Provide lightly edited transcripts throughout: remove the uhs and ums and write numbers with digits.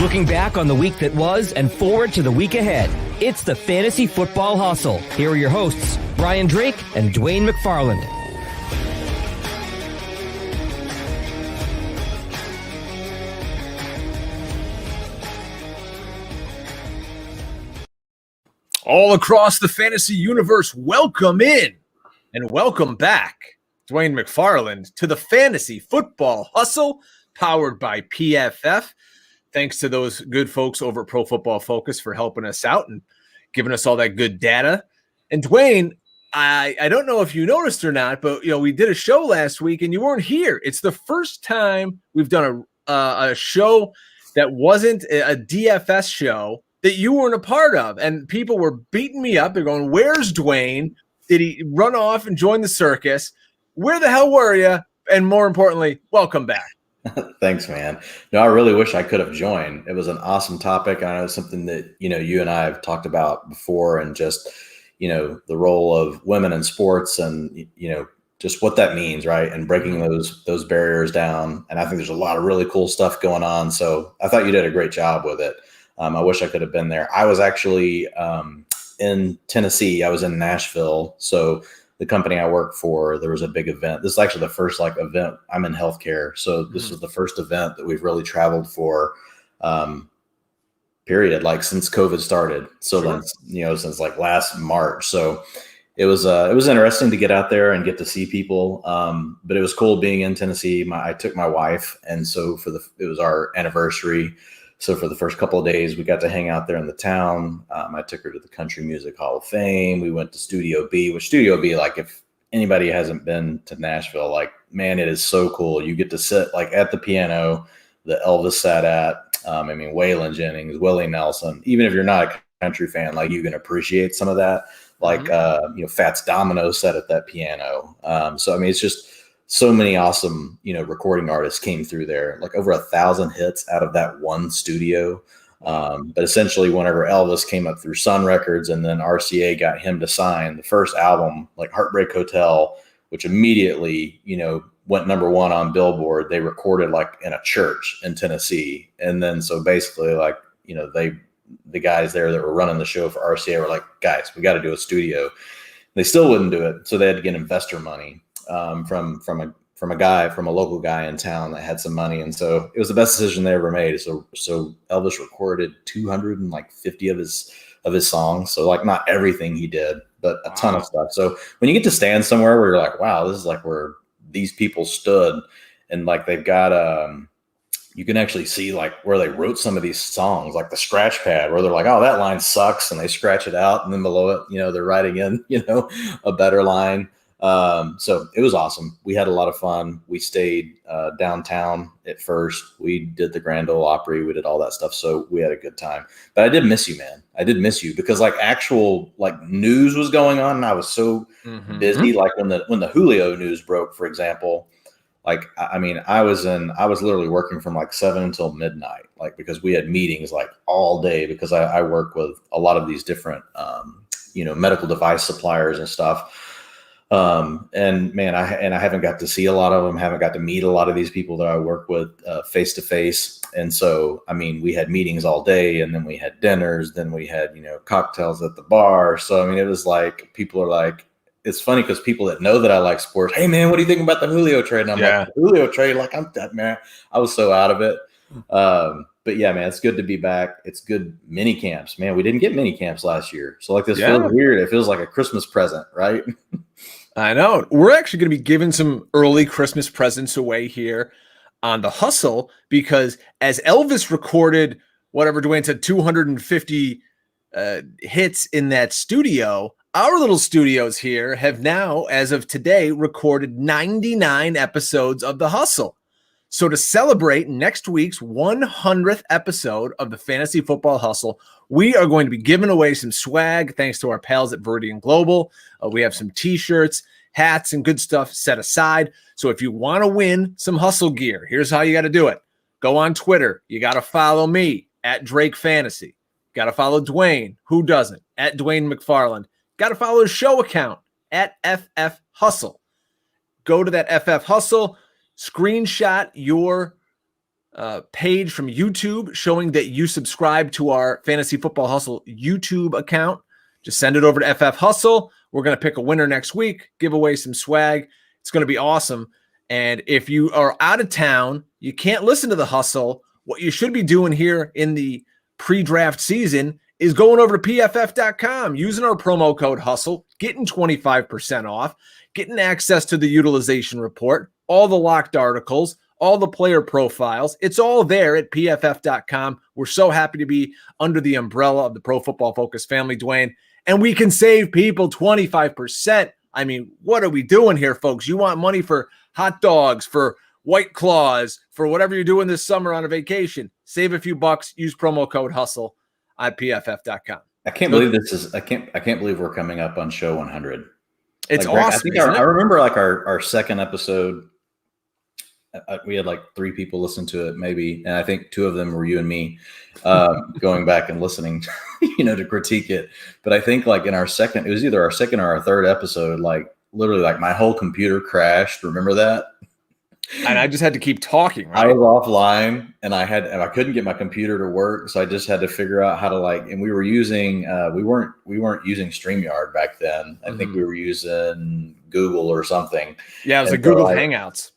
Looking back on the week that was and forward to the week ahead. It's the Fantasy Football Hustle. Here are your hosts, Brian Drake and Dwain McFarland. All across the fantasy universe, welcome in and welcome back, Dwain McFarland, to the Fantasy Football Hustle, powered by PFF. Thanks to those good folks over at Pro Football Focus for helping us out and giving us all that good data. And Dwain, I don't know if you noticed or not, but we did a show last week and you weren't here. It's the first time we've done a show that wasn't a DFS show that you weren't a part of. And people were beating me up. They're going, "Where's Dwain? Did he run off and join the circus? Where the hell were you?" And more importantly, welcome back. Thanks, man. No, I really wish I could have joined. It was an awesome topic. I know it's something that, you and I have talked about before, and just, the role of women in sports and, just what that means, right? And breaking those barriers down. And I think there's a lot of really cool stuff going on. So I thought you did a great job with it. I wish I could have been there. I was actually in Tennessee. I was in Nashville. So the company I work for, there was a big event. This is actually the first event. I'm in healthcare. So this was the first event that we've really traveled for, period, since COVID started. So sure. Since last March. So it was interesting to get out there and get to see people. But it was cool being in Tennessee. I took my wife. And so it was our anniversary. So for the first couple of days, we got to hang out there in the town. I took her to the Country Music Hall of Fame. We went to Studio B, which Studio B, if anybody hasn't been to Nashville, man, it is so cool. You get to sit at the piano that Elvis sat at. Waylon Jennings, Willie Nelson. Even if you're not a country fan, you can appreciate some of that. Fats Domino sat at that piano. It's just so many awesome, recording artists came through there, over 1,000 hits out of that one studio. But essentially whenever Elvis came up through Sun Records and then RCA got him to sign the first album, Heartbreak Hotel, which immediately, went number one on Billboard, they recorded in a church in Tennessee. And then, so basically the guys there that were running the show for RCA were like, "Guys, we got to do a studio." They still wouldn't do it. So they had to get investor money. From a local guy in town that had some money. And so it was the best decision they ever made. So Elvis recorded 250 of his songs. So not everything he did, but a ton of stuff. So when you get to stand somewhere where you're like, wow, this is where these people stood, and they've got, you can actually see where they wrote some of these songs, the scratch pad, where they're like, "Oh, that line sucks." And they scratch it out. And then below it, they're writing in, a better line. So it was awesome. We had a lot of fun. We stayed downtown at first. We did the Grand Ole Opry. We did all that stuff. So we had a good time. But I did miss you, man. I did miss you because actual news was going on, and I was so busy. When the Julio news broke, for example, I was literally working from 7 until midnight, because we had meetings all day, because I work with a lot of these different medical device suppliers and stuff. And man, I haven't got to see a lot of them, haven't got to meet a lot of these people that I work with face to face. And so, we had meetings all day, and then we had dinners, then we had, cocktails at the bar. So, it was people are it's funny because people that know that I like sports, "Hey man, what do you think about the Julio trade?" And I'm the Julio trade, I'm dead, man. I was so out of it. But yeah, man, it's good to be back. It's good mini camps, man. We didn't get mini camps last year. So this feels weird. It feels like a Christmas present, right? I know. We're actually going to be giving some early Christmas presents away here on the Hustle, because as Elvis recorded, whatever Dwayne said, 250 hits in that studio, our little studios here have now, as of today, recorded 99 episodes of the Hustle. So to celebrate next week's 100th episode of the Fantasy Football Hustle, we are going to be giving away some swag thanks to our pals at Viridian Global. We have some t-shirts, hats, and good stuff set aside. So if you want to win some Hustle gear, here's how you got to do it. Go on Twitter. You got to follow me at Drake Fantasy. Got to follow Dwain. Who doesn't? At Dwain McFarland. Got to follow his show account at FF Hustle. Go to that FF Hustle. Screenshot your page from YouTube showing that you subscribe to our Fantasy Football Hustle YouTube account. Just send it over to FF Hustle. We're going to pick a winner next week, give away some swag. It's going to be awesome. And if you are out of town, you can't listen to the Hustle. What you should be doing here in the pre-draft season is going over to pff.com, using our promo code HUSTLE, getting 25% off, getting access to the utilization report, all the locked articles, all the player profiles. It's all there at pff.com. We're so happy to be under the umbrella of the Pro Football Focus family, Dwain, and we can save people 25%. I mean, what are we doing here, folks? You want money for hot dogs, for White Claws, for whatever you're doing this summer on a vacation. Save a few bucks. Use promo code HUSTLE at pff.com. I can't believe this is. I can't believe we're coming up on show 100. It's like, awesome. I remember like our second episode. We had like 3 people listen to it, maybe, and I think 2 of them were you and me, going back and listening, to critique it. But I think like in our second, it was either our second or our third episode, like literally like my whole computer crashed. Remember that? And I just had to keep talking. Right? I was offline, and I couldn't get my computer to work, so I just had to figure out how to and we were using we weren't using StreamYard back then. I think we were using Google or something. Yeah, it was like Google Hangouts.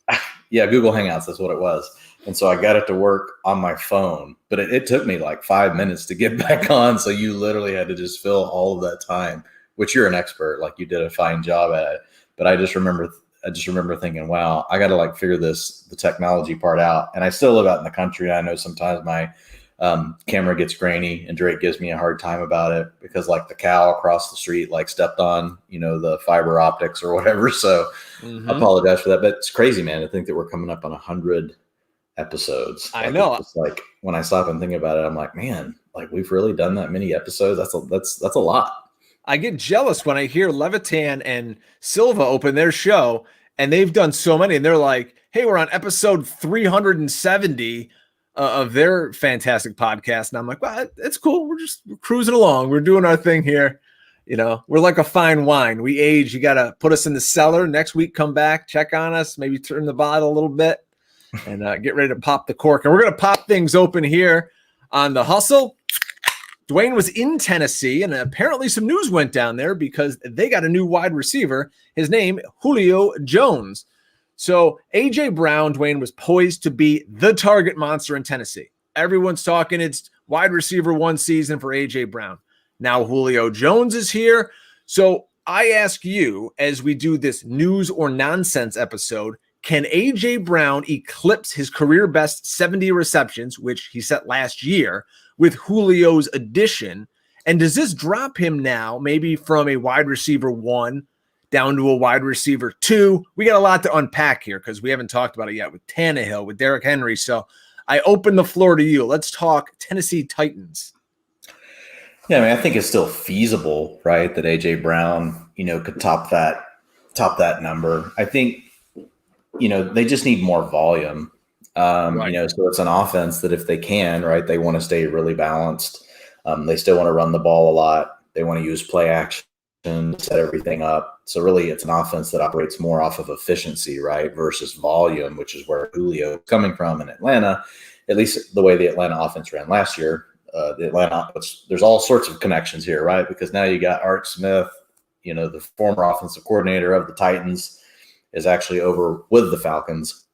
Yeah, Google Hangouts. That's what it was. And so I got it to work on my phone, but it took me like 5 minutes to get back on. So you literally had to just fill all of that time, which you're an expert. Like you did a fine job at it. But I just remember thinking, wow, I got to like figure the technology part out. And I still live out in the country. I know sometimes my camera gets grainy, and Drake gives me a hard time about it because like the cow across the street like stepped on, the fiber optics or whatever. So I apologize for that. But it's crazy, man, to think that we're coming up on 100 episodes. I know. It's like when I stop and think about it, I'm like, man, like we've really done that many episodes. That's a lot. I get jealous when I hear Levitan and Silva open their show, and they've done so many, and they're like, hey, we're on episode 370 of their fantastic podcast. And I'm like, well, it's cool. We're just cruising along. We're doing our thing here. We're like a fine wine. We age. You got to put us in the cellar. Next week, come back, check on us, maybe turn the bottle a little bit, and get ready to pop the cork. And we're going to pop things open here on the Hustle. Dwain was in Tennessee, and apparently some news went down there because they got a new wide receiver. His name, Julio Jones. So A.J. Brown, Dwain, was poised to be the target monster in Tennessee. Everyone's talking it's wide receiver 1 season for A.J. Brown. Now Julio Jones is here. So I ask you, as we do this news or nonsense episode, can A.J. Brown eclipse his career best 70 receptions, which he set last year, with Julio's addition? And does this drop him now maybe from a wide receiver 1 down to a wide receiver 2? We got a lot to unpack here because we haven't talked about it yet with Tannehill, with Derrick Henry. So I open the floor to you. Let's talk Tennessee Titans. Yeah, I mean, I think it's still feasible, right, that A.J. Brown, could top that number. I think, they just need more volume. Right. So it's an offense that if they can, right, they want to stay really balanced. They still want to run the ball a lot. They want to use play action, set everything up. So really it's an offense that operates more off of efficiency, right, versus volume, which is where Julio is coming from in Atlanta, at least the way the Atlanta offense ran last year. There's all sorts of connections here, right? Because now you got Art Smith, the former offensive coordinator of the Titans, is actually over with the Falcons.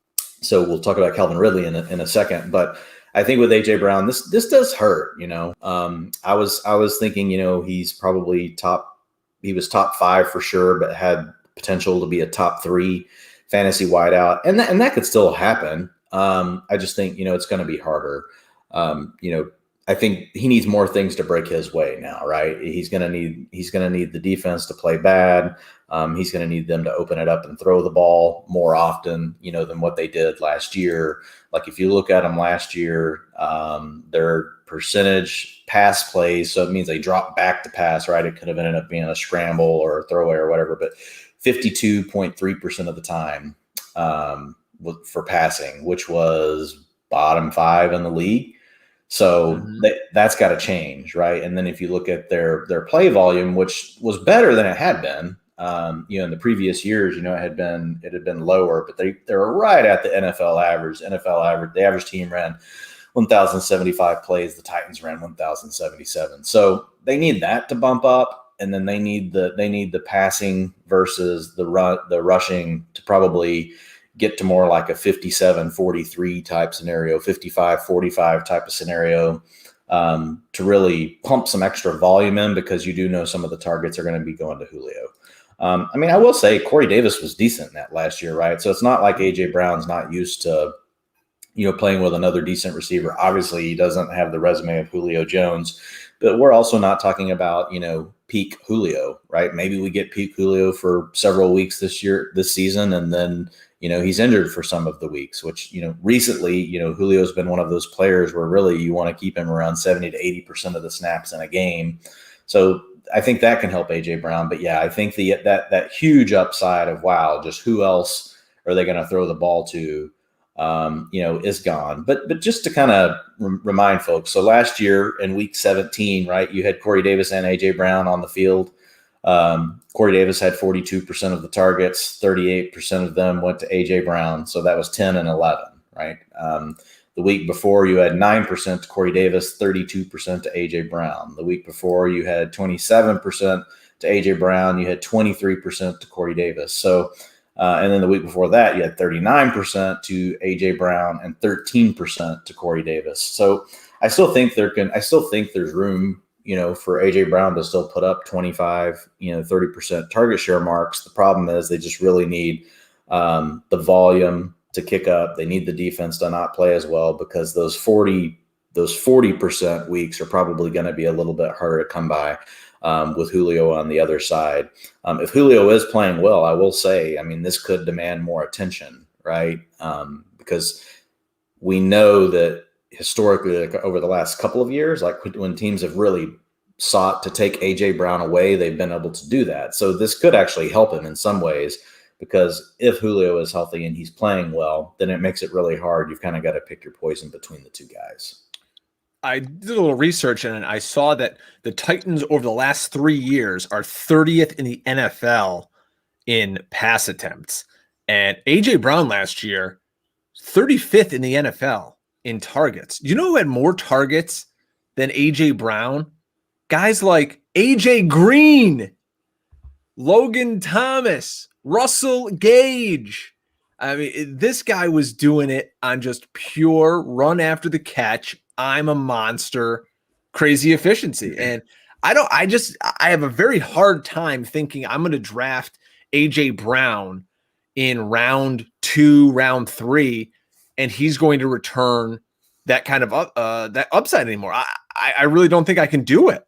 So we'll talk about Calvin Ridley in a second. But I think with A.J. Brown, this does hurt. I was thinking, he's probably he was top 5 for sure, but had potential to be a top 3 fantasy wideout, and that could still happen. I just think it's going to be harder. I think he needs more things to break his way now, right? He's going to need the defense to play bad. He's going to need them to open it up and throw the ball more often, than what they did last year. Like if you look at them last year, their percentage pass plays, so it means they drop back to pass, right? It could have ended up being a scramble or a throwaway or whatever, but 52.3% of the time for passing, which was bottom 5 in the league. So that's got to change, right? And then if you look at their play volume, which was better than it had been, In the previous years, it had been lower, but they were right at the NFL average. The average team ran 1,075 plays. The Titans ran 1,077. So they need that to bump up, and then they need the passing versus the rushing to probably get to more like a 57-43 type scenario, 55-45 type of scenario, to really pump some extra volume in, because you do know some of the targets are going to be going to Julio. I will say Corey Davis was decent in that last year, right? So it's not like A.J. Brown's not used to, playing with another decent receiver. Obviously, he doesn't have the resume of Julio Jones, but we're also not talking about, peak Julio, right? Maybe we get peak Julio for several weeks this season, and then, he's injured for some of the weeks, which, recently, Julio's been one of those players where really you want to keep him around 70 to 80% of the snaps in a game. So I think that can help AJ Brown. But yeah, I think that huge upside of, wow, just who else are they going to throw the ball to, is gone. But just to kind of remind folks, so last year in week 17, right, you had Corey Davis and AJ Brown on the field. Corey Davis had 42% of the targets, 38% of them went to AJ Brown. So that was 10 and 11, right? The week before you had 9% to Corey Davis, 32% to AJ Brown. The week before you had 27% to AJ Brown. You had 23% to Corey Davis. So, and then the week before that, you had 39% to AJ Brown and 13% to Corey Davis. So I still think there's room, for AJ Brown to still put up 25, 30% target share marks. The problem is they just really need the volume to kick up. They need the defense to not play as well, because those 40% weeks are probably going to be a little bit harder to come by with Julio on the other side. If Julio is playing well, I will say, this could demand more attention, right? Because we know that historically, like over the last couple of years, like when teams have really sought to take AJ Brown away, they've been able to do that. So this could actually help him in some ways, because if Julio is healthy and he's playing well, then it makes it really hard. You've kind of got to pick your poison between the two guys. I did a little research, and I saw that the Titans over the last 3 years are 30th in the NFL in pass attempts. And A.J. Brown last year, 35th in the NFL in targets. Do you know who had more targets than A.J. Brown? Guys like A.J. Green, Logan Thomas, Russell Gage. This guy was doing it on just pure run after the catch, I'm a monster, crazy efficiency. And I have a very hard time thinking I'm going to draft AJ Brown in round 2, round 3, and he's going to return that kind of that upside anymore. I really don't think I can do it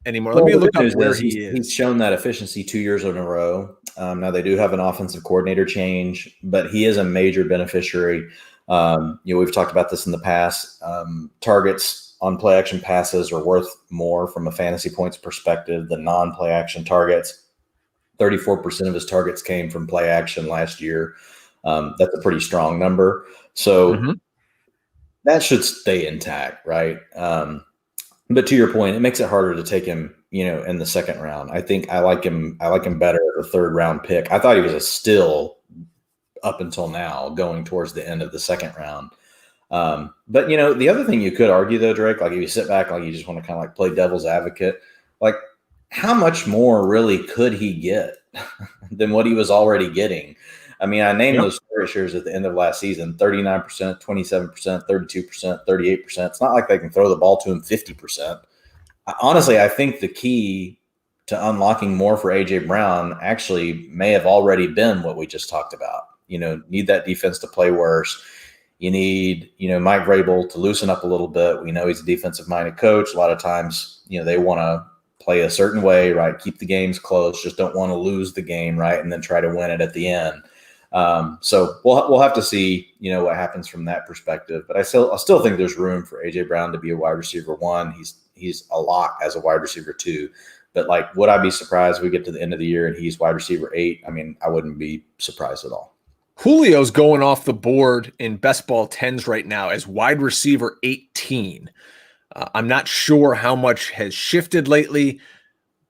anymore. Let me look up where he is. He's shown that efficiency 2 years in a row. Now they do have an offensive coordinator change, but he is a major beneficiary. We've talked about this in the past. Targets on play action passes are worth more from a fantasy points perspective than non-play action targets. 34% of his targets came from play action last year. That's a pretty strong number. So that should stay intact, right? But to your point, it makes it harder to take him, in the second round. I think I like him better as a third round pick. I thought he was a steal up until now, going towards the end of the second round. But the other thing you could argue though, Drake, like if you sit back, like you just want to kind of like play devil's advocate, like how much more really could he get than what he was already getting? I named those target shares at the end of last season, 39%, 27%, 32%, 38%. It's not like they can throw the ball to him 50%. Honestly, I think the key to unlocking more for AJ Brown actually may have already been what we just talked about. Need that defense to play worse. You need, Mike Vrabel to loosen up a little bit. We know he's a defensive-minded coach. A lot of times, they want to play a certain way, right? Keep the games close. Just don't want to lose the game, right? And then try to win it at the end. So we'll have to see, what happens from that perspective. But I still think there's room for AJ Brown to be a wide receiver 1. He's a lock as a wide receiver 2. But like, would I be surprised if we get to the end of the year and he's wide receiver 8? I wouldn't be surprised at all. Julio's going off the board in best ball 10s right now as wide receiver 18. I'm not sure how much has shifted lately,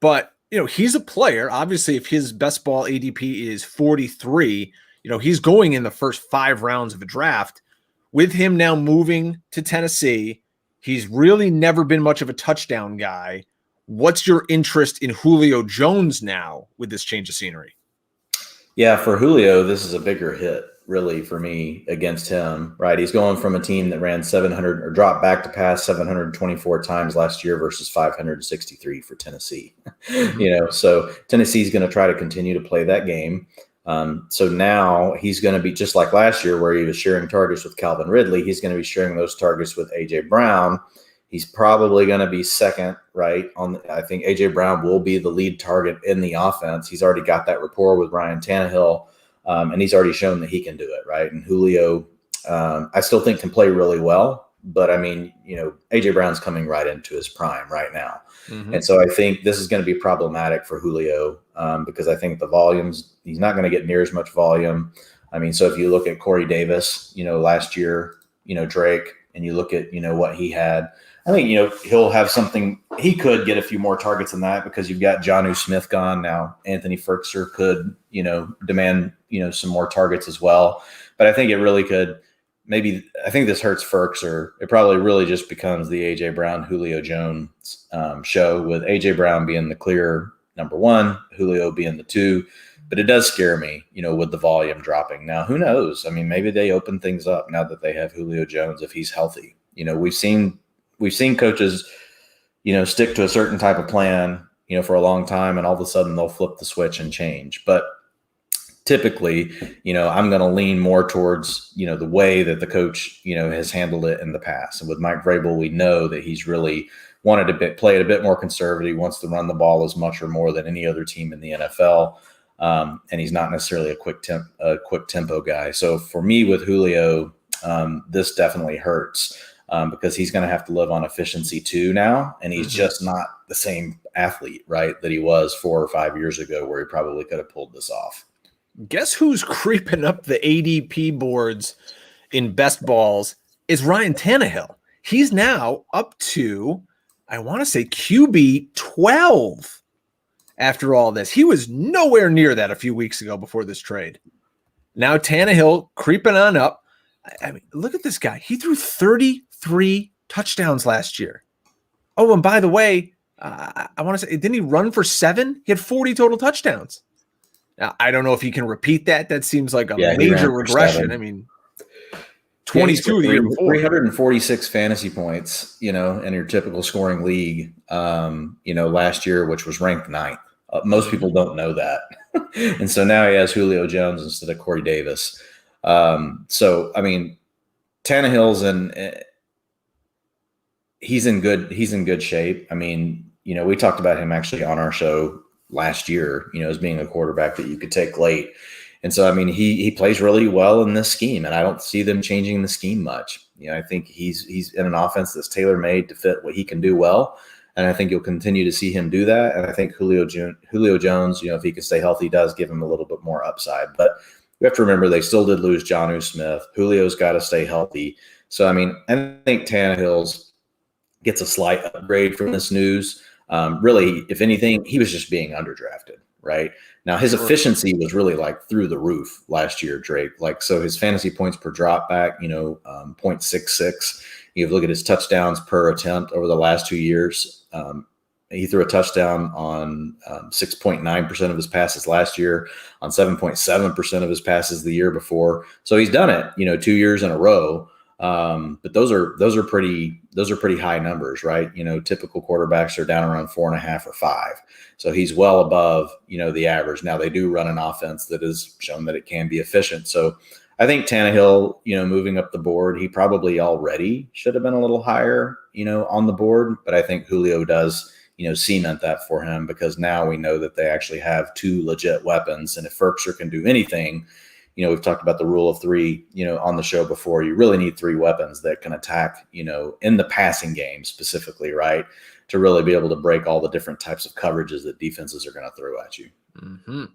but he's a player. Obviously, if his best ball ADP is 43, he's going in the first 5 rounds of a draft. With him now moving to Tennessee, he's really never been much of a touchdown guy. What's your interest in Julio Jones now with this change of scenery? Yeah, for Julio, this is a bigger hit, really, for me against him, right? He's going from a team that ran 700 or dropped back to pass 724 times last year versus 563 for Tennessee. So Tennessee's going to try to continue to play that game. So now he's going to be just like last year where he was sharing targets with Calvin Ridley. He's going to be sharing those targets with A.J. Brown. He's probably going to be second, right? I think A.J. Brown will be the lead target in the offense. He's already got that rapport with Ryan Tannehill, and he's already shown that he can do it, right? And Julio, I still think can play really well. But, A.J. Brown's coming right into his prime right now. Mm-hmm. And so I think this is going to be problematic for Julio because I think the volumes, he's not going to get near as much volume. So if you look at Corey Davis, last year, Drake, and you look at, what he had, I think, he'll have something. He could get a few more targets than that because you've got Jonnu Smith gone now. Anthony Firkser could, demand, some more targets as well. But I think it really could. I think this hurts Firkser. It probably really just becomes the A.J. Brown, Julio Jones show, with A.J. Brown being the clear number 1, Julio being the 2. But it does scare me, with the volume dropping. Now, who knows? Maybe they open things up now that they have Julio Jones if he's healthy. We've seen coaches, stick to a certain type of plan, for a long time, and all of a sudden they'll flip the switch and change. But typically, I'm going to lean more towards, the way that the coach, has handled it in the past. And with Mike Vrabel, we know that he's really wanted to play it a bit more conservative, wants to run the ball as much or more than any other team in the NFL. And he's not necessarily a quick tempo guy. So for me with Julio, this definitely hurts because he's going to have to live on efficiency too now. And he's just not the same athlete, right, that he was 4 or 5 years ago where he probably could have pulled this off. Guess who's creeping up the ADP boards in best balls is Ryan Tannehill. He's now up to, I want to say, QB 12 after all this. He was nowhere near that a few weeks ago before this trade. Now Tannehill creeping on up. Look at this guy. He threw 33 touchdowns last year. Oh, and by the way, I want to say, didn't he run for 7? He had 40 total touchdowns. Now, I don't know if he can repeat that. That seems like a major regression. 22 the year before. 346 fantasy points, in your typical scoring league, last year, which was ranked 9th. Most people don't know that. And so now he has Julio Jones instead of Corey Davis. Tannehill's he's in good shape. We talked about him actually on our show last year, as being a quarterback that you could take late. And so, he plays really well in this scheme, and I don't see them changing the scheme much. I think he's in an offense that's tailor-made to fit what he can do well, and I think you'll continue to see him do that. And I think Julio Jones, if he can stay healthy, does give him a little bit more upside. But we have to remember they still did lose Jonnu Smith. Julio's got to stay healthy. So, I think Tannehill's gets a slight upgrade from this news. Really, if anything, he was just being underdrafted, right? Now, his efficiency was really through the roof last year, Drake. So his fantasy points per drop back, 0.66. You look at his touchdowns per attempt over the last 2 years. He threw a touchdown on 6.9% of his passes last year, on 7.7% of his passes the year before. So he's done it, 2 years in a row. But those are pretty high numbers, right? Typical quarterbacks are down around 4.5 or 5. So he's well above, the average. Now they do run an offense that has shown that it can be efficient. So I think Tannehill, moving up the board, he probably already should have been a little higher, on the board. But I think Julio does, cement that for him because now we know that they actually have 2 legit weapons. And if Firkser can do anything, we've talked about the rule of 3, on the show before. You really need 3 weapons that can attack, in the passing game specifically, right? To really be able to break all the different types of coverages that defenses are going to throw at you. Mm-hmm.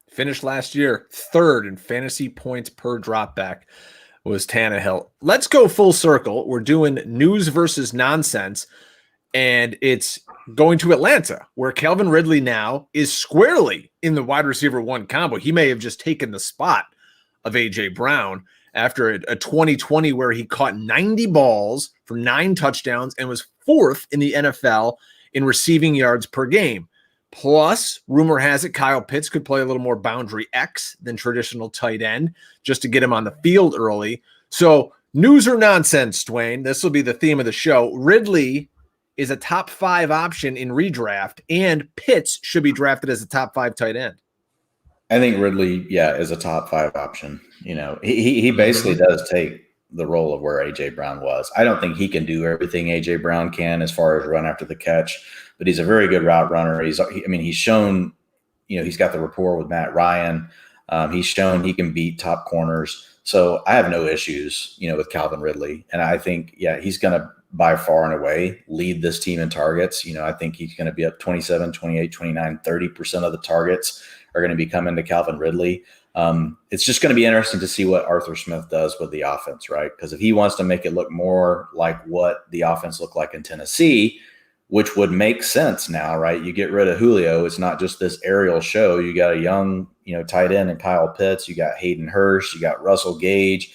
Finished last year 3rd in fantasy points per drop back was Tannehill. Let's go full circle. We're doing news versus nonsense. And it's going to Atlanta, where Calvin Ridley now is squarely in the wide receiver one combo. He may have just taken the spot of A.J. Brown after a 2020 where he caught 90 balls for 9 touchdowns and was 4th in the NFL in receiving yards per game. Plus, rumor has it Kyle Pitts could play a little more boundary X than traditional tight end just to get him on the field early. So, news or nonsense, Dwain? This will be the theme of the show. Ridley is a top 5 option in redraft, and Pitts should be drafted as a top 5 tight end. I think Ridley, is a top 5 option. He basically does take the role of where A.J. Brown was. I don't think he can do everything A.J. Brown can as far as run after the catch, but he's a very good route runner. He's shown, he's got the rapport with Matt Ryan. He's shown he can beat top corners. So I have no issues, with Calvin Ridley. And I think, he's going to by far and away lead this team in targets. I think he's going to be up 27, 28, 29, 30% of the targets are going to be coming to Calvin Ridley. It's just going to be interesting to see what Arthur Smith does with the offense, right? Because if he wants to make it look more like what the offense looked like in Tennessee, which would make sense now, right? You get rid of Julio. It's not just this aerial show. You got a young, tight end in Kyle Pitts. You got Hayden Hurst. You got Russell Gage.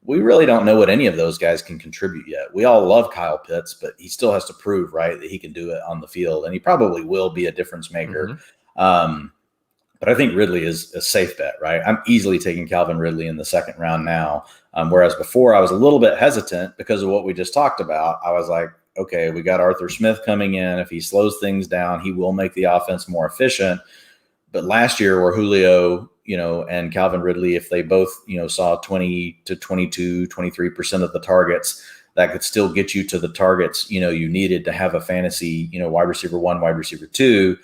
We really don't know what any of those guys can contribute yet. We all love Kyle Pitts, but he still has to prove, right, that he can do it on the field, and he probably will be a difference maker. But I think Ridley is a safe bet, right? I'm easily taking Calvin Ridley in the second round now, whereas before I was a little bit hesitant because of what we just talked about. I was like, okay, we got Arthur Smith coming in. If he slows things down, he will make the offense more efficient. But last year where Julio, and Calvin Ridley, if they both, saw 20 to 22, 23% of the targets, that could still get you to the targets, you needed to have a fantasy, wide receiver 1, wide receiver 2.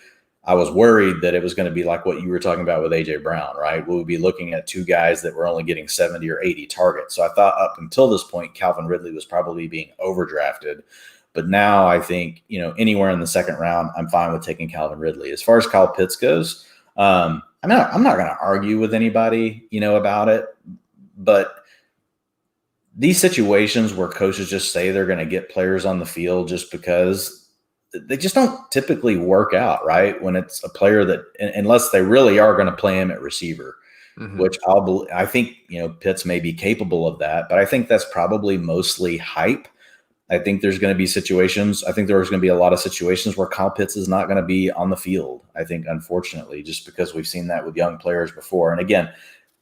I was worried that it was going to be like what you were talking about with A.J. Brown, right? We would be looking at 2 guys that were only getting 70 or 80 targets. So I thought up until this point, Calvin Ridley was probably being overdrafted. But now I think, anywhere in the second round, I'm fine with taking Calvin Ridley. As far as Kyle Pitts goes, I'm not going to argue with anybody, about it. But these situations where coaches just say they're going to get players on the field just because they just don't typically work out, right? When it's a player that, unless they really are going to play him at receiver, which I think, Pitts may be capable of that, but I think that's probably mostly hype. I think there's going to be situations. I think there's going to be a lot of situations where Kyle Pitts is not going to be on the field. I think, unfortunately, just because we've seen that with young players before. And again,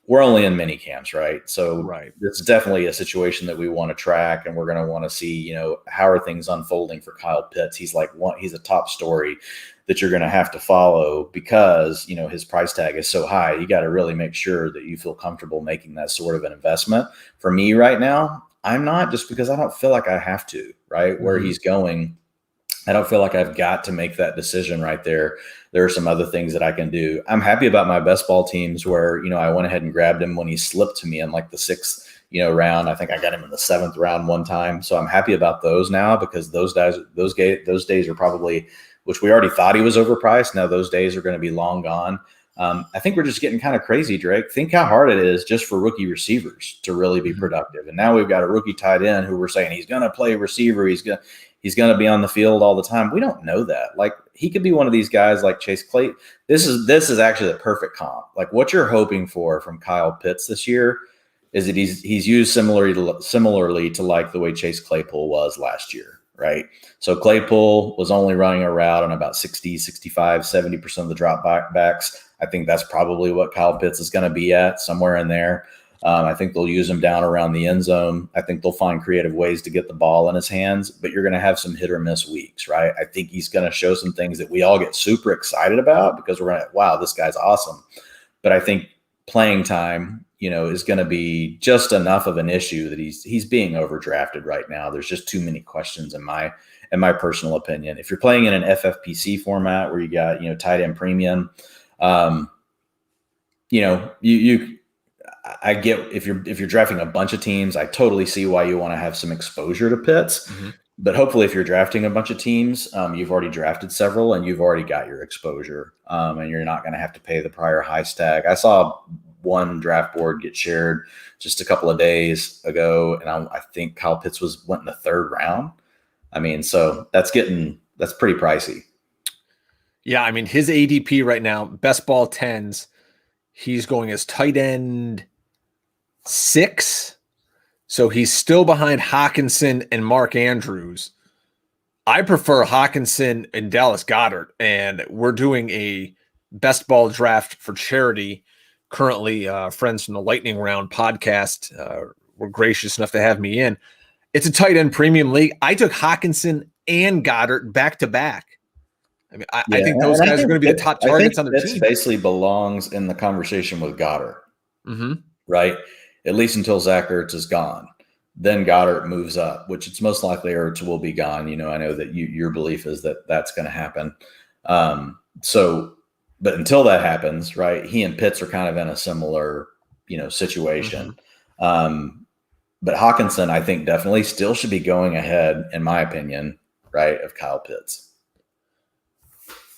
we're only in mini camps, right? So it's definitely a situation that we want to track, and we're going to want to see, how are things unfolding for Kyle Pitts. He's he's a top story that you're going to have to follow because, his price tag is so high. You got to really make sure that you feel comfortable making that sort of an investment. For me right now, I'm not, just because I don't feel like I have to, right? Where he's going, I don't feel like I've got to make that decision right there. There are some other things that I can do. I'm happy about my best ball teams where, I went ahead and grabbed him when he slipped to me in like the 6th, round. I think I got him in the 7th round one time. So I'm happy about those now because those days are probably, which we already thought he was overpriced. Now those days are going to be long gone. I think we're just getting kind of crazy, Drake. Think how hard it is just for rookie receivers to really be productive. And now we've got a rookie tight end who we're saying he's going to play receiver. He's going to be on the field all the time. We don't know that. Like, he could be one of these guys like Chase Clayton. This is actually the perfect comp. Like, what you're hoping for from Kyle Pitts this year is that he's used similarly to like the way Chase Claypool was last year, right? So Claypool was only running a route on about 60, 65, 70% of the drop backs. I think that's probably what Kyle Pitts is going to be at, somewhere in there. I think they'll use him down around the end zone. I think they'll find creative ways to get the ball in his hands, but you're going to have some hit or miss weeks, right? I think he's going to show some things that we all get super excited about because we're going to, wow, this guy's awesome. But I think playing time, is going to be just enough of an issue that he's being overdrafted right now. There's just too many questions in my personal opinion. If you're playing in an FFPC format where you got, tight end premium, I get if you're drafting a bunch of teams, I totally see why you want to have some exposure to Pitts. But hopefully if you're drafting a bunch of teams, you've already drafted several and you've already got your exposure, and you're not going to have to pay the prior high tag. I saw one draft board get shared just a couple of days ago, and I think Kyle Pitts went in the 3rd round. I mean, so that's getting that's pretty pricey. Yeah, I mean, his ADP right now, best ball 10s, he's going as tight end 6. So he's still behind Hawkinson and Mark Andrews. I prefer Hawkinson and Dallas Goedert, and we're doing a best ball draft for charity. Currently, friends from the Lightning Round podcast were gracious enough to have me in. It's a tight end premium league. I took Hawkinson and Goddard back to back. I mean, I think those guys are going to be the top targets on their team. Basically belongs in the conversation with Goddard, right? At least until Zach Ertz is gone. Then Goddard moves up, which it's most likely Ertz will be gone. You know, I know that your belief is that that's going to happen. But until that happens, right, he and Pitts are kind of in a similar, situation. But Hawkinson, I think, definitely still should be going ahead, in my opinion, right, of Kyle Pitts.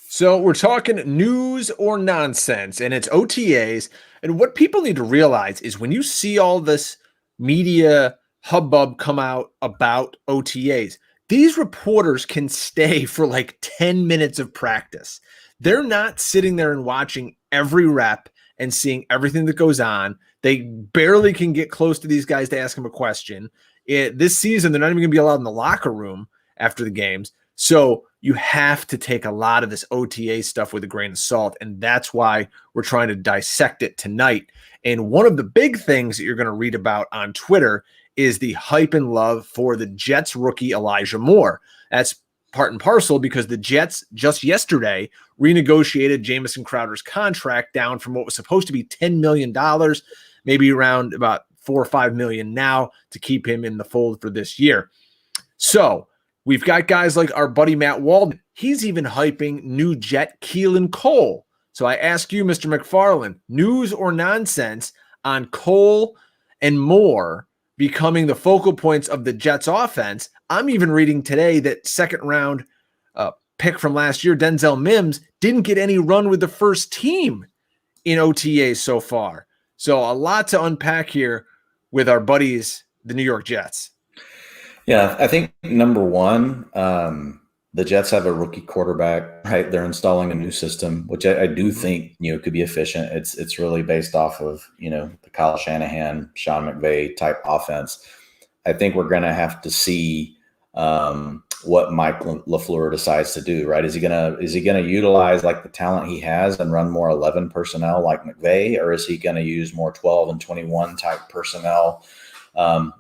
So we're talking news or nonsense, and it's OTAs. And what people need to realize is when you see all this media hubbub come out about OTAs, these reporters can stay for like 10 minutes of practice. They're not sitting there and watching every rep and seeing everything that goes on. They barely can get close to these guys to ask them a question. This season, they're not even going to be allowed in the locker room after the games. So you have to take a lot of this OTA stuff with a grain of salt, and that's why we're trying to dissect it tonight. And one of the big things that you're going to read about on Twitter is the hype and love for the Jets rookie Elijah Moore. That's part and parcel because the Jets just yesterday renegotiated Jamison Crowder's contract down from what was supposed to be $10 million, maybe around about $4 or $5 million now to keep him in the fold for this year. So we've got guys like our buddy Matt Waldman. He's even hyping new Jet Keelan Cole. So I ask you, Mr. McFarland, news or nonsense on Cole and Moore becoming the focal points of the Jets offense? I'm even reading today that second round pick from last year, Denzel Mims, didn't get any run with the first team in OTAs so far. So a lot to unpack here with our buddies, the New York Jets. Yeah, I think number one, the Jets have a rookie quarterback, right? They're installing a new system, which I do think, could be efficient. It's really based off of, the Kyle Shanahan, Sean McVay type offense. I think we're going to have to see what Mike LaFleur decides to do, right? Is he going to utilize like the talent he has and run more 11 personnel like McVay, or is he going to use more 12 and 21 type personnel,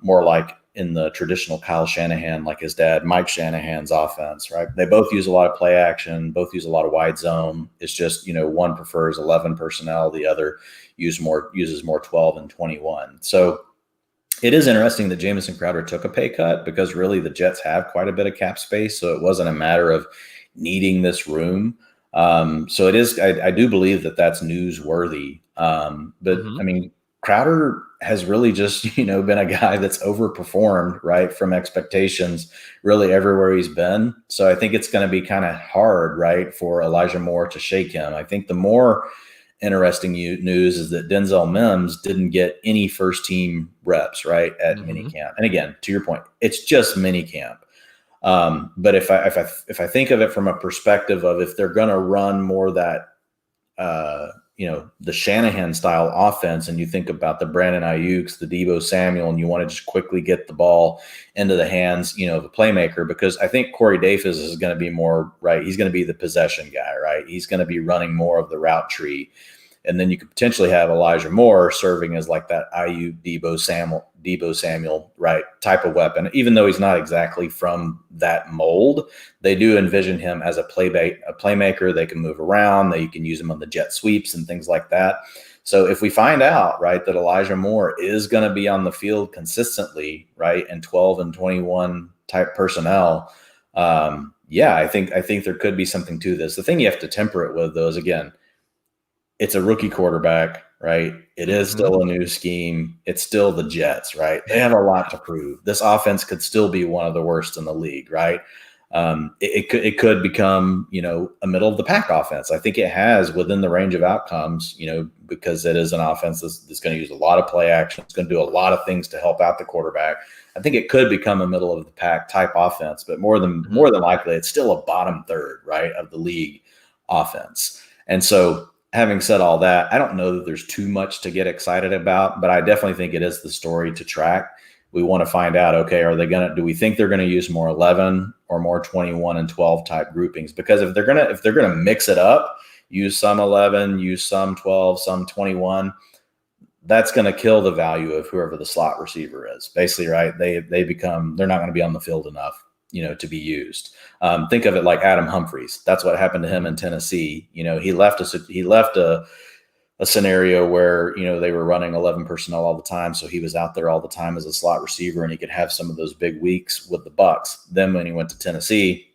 more like in the traditional Kyle Shanahan, like his dad, Mike Shanahan's offense, right? They both use a lot of play action, both use a lot of wide zone. It's just, one prefers 11 personnel, the other uses more 12 and 21. So it is interesting that Jamison Crowder took a pay cut because really the Jets have quite a bit of cap space. So it wasn't a matter of needing this room. So it is, I do believe that that's newsworthy. But I mean, Crowder has really just, been a guy that's overperformed, right, from expectations really everywhere he's been. So I think it's going to be kind of hard, right, for Elijah Moore to shake him. I think the more interesting news is that Denzel Mims didn't get any first team reps, right, at minicamp. And again, to your point, it's just minicamp. But if I think of it from a perspective of if they're going to run more that, the Shanahan style offense, and you think about the Brandon Ayuk's, the Deebo Samuel, and you want to just quickly get the ball into the hands, of the playmaker, because I think Corey Davis is going to be more, right, he's going to be the possession guy, right? He's going to be running more of the route tree. And then you could potentially have Elijah Moore serving as like that Ayuk, Deebo Samuel, right, type of weapon. Even though he's not exactly from that mold, they do envision him as a playmaker. They can move around. They can use him on the jet sweeps and things like that. So if we find out, right, that Elijah Moore is going to be on the field consistently, right, and 12 and 21 type personnel, I think there could be something to this. The thing you have to temper it with, though, is again, it's a rookie quarterback, right? It is still a new scheme. It's still the Jets, right? They have a lot to prove. This offense could still be one of the worst in the league, right? it could become, a middle of the pack offense. I think it has within the range of outcomes, because it is an offense that's going to use a lot of play action. It's going to do a lot of things to help out the quarterback. I think it could become a middle of the pack type offense, but more than likely, it's still a bottom third, right, of the league offense. And so, having said all that, I don't know that there's too much to get excited about, but I definitely think it is the story to track. We want to find out, okay, do we think they're going to use more 11 or more 21 and 12 type groupings? Because if they're going to mix it up, use some 11, use some 12, some 21, that's going to kill the value of whoever the slot receiver is. Basically, right? They're not going to be on the field enough, to be used. Think of it like Adam Humphries. That's what happened to him in Tennessee. He left a scenario where, they were running 11 personnel all the time. So he was out there all the time as a slot receiver, and he could have some of those big weeks with the Bucks. Then when he went to Tennessee,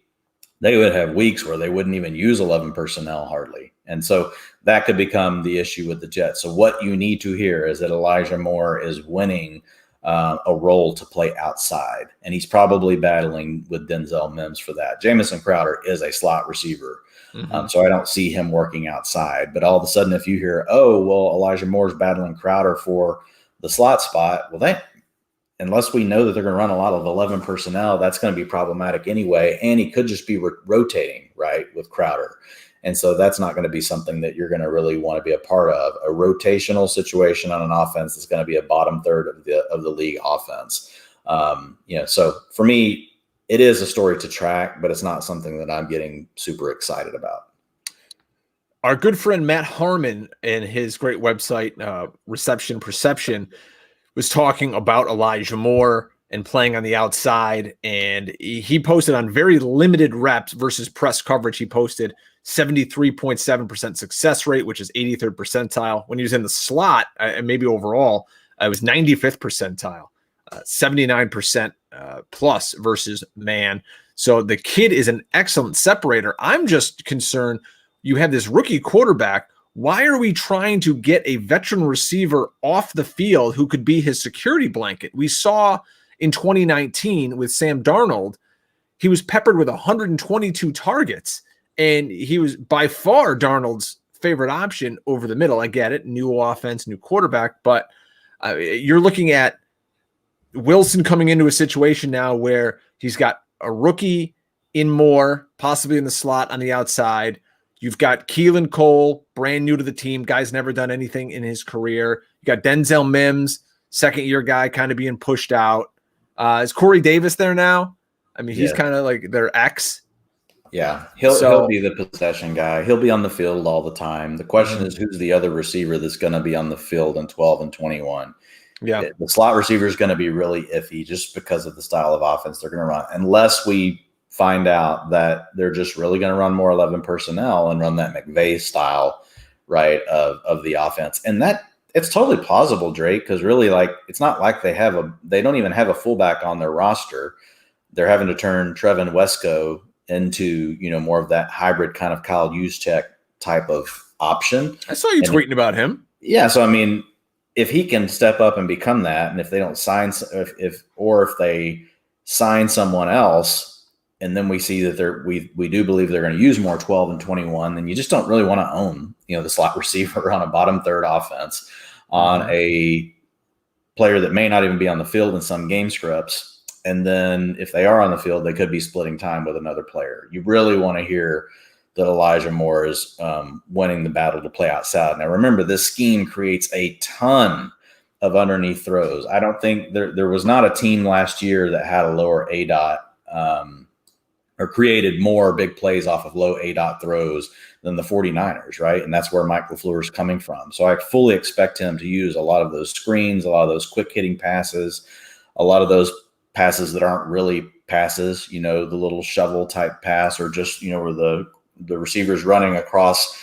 they would have weeks where they wouldn't even use 11 personnel hardly. And so that could become the issue with the Jets. So what you need to hear is that Elijah Moore is winning a role to play outside, and he's probably battling with Denzel Mims for that. Jamison Crowder is a slot receiver. So I don't see him working outside. But all of a sudden, if you hear, Elijah Moore's battling Crowder for the slot spot, unless we know that they're going to run a lot of 11 personnel, that's going to be problematic anyway. And he could just be rotating, right, with Crowder. And so that's not going to be something that you're going to really want to be a part of. A rotational situation on an offense is going to be a bottom third of the league offense. So for me, it is a story to track, but it's not something that I'm getting super excited about. Our good friend Matt Harmon and his great website, Reception Perception, was talking about Elijah Moore and playing on the outside. And he posted on very limited reps versus press coverage. He posted 73.7% success rate, which is 83rd percentile. When he was in the slot, and maybe overall, it was 95th percentile. 79% plus versus man. So the kid is an excellent separator. I'm just concerned you have this rookie quarterback. Why are we trying to get a veteran receiver off the field who could be his security blanket? We saw in 2019 with Sam Darnold, he was peppered with 122 targets, and he was by far Darnold's favorite option over the middle. I get it, new offense, new quarterback, but you're looking at Wilson coming into a situation now where he's got a rookie in Moore, possibly in the slot on the outside. You've got Keelan Cole, brand new to the team. Guy's never done anything in his career. You got Denzel Mims, second-year guy, kind of being pushed out. Is Corey Davis there now? I mean, he's kind of like their ex. Yeah, he'll be the possession guy. He'll be on the field all the time. The question is, who's the other receiver that's going to be on the field in 12 and 21? Yeah, the slot receiver is going to be really iffy just because of the style of offense they're going to run, unless we find out that they're just really going to run more 11 personnel and run that McVay style, right, of the offense. And that it's totally plausible, Drake, because really, like, it's not like they don't even have a fullback on their roster. They're having to turn Trevin Wesco into, more of that hybrid kind of Kyle Juszczyk type of option. I saw you tweeting about him. Yeah, so I mean, if he can step up and become that, and if they don't sign, if they sign someone else, and then we see that we do believe they're going to use more 12 and 21, then you just don't really want to own, the slot receiver on a bottom third offense on a player that may not even be on the field in some game scripts. And then if they are on the field, they could be splitting time with another player. You really want to hear that Elijah Moore is winning the battle to play outside. Now, remember, this scheme creates a ton of underneath throws. I don't think there was not a team last year that had a lower ADOT or created more big plays off of low ADOT throws than the 49ers, right? And that's where Mike LaFleur is coming from. So I fully expect him to use a lot of those screens, a lot of those quick hitting passes, a lot of those passes that aren't really passes, the little shovel type pass, or just, where the receiver's running across,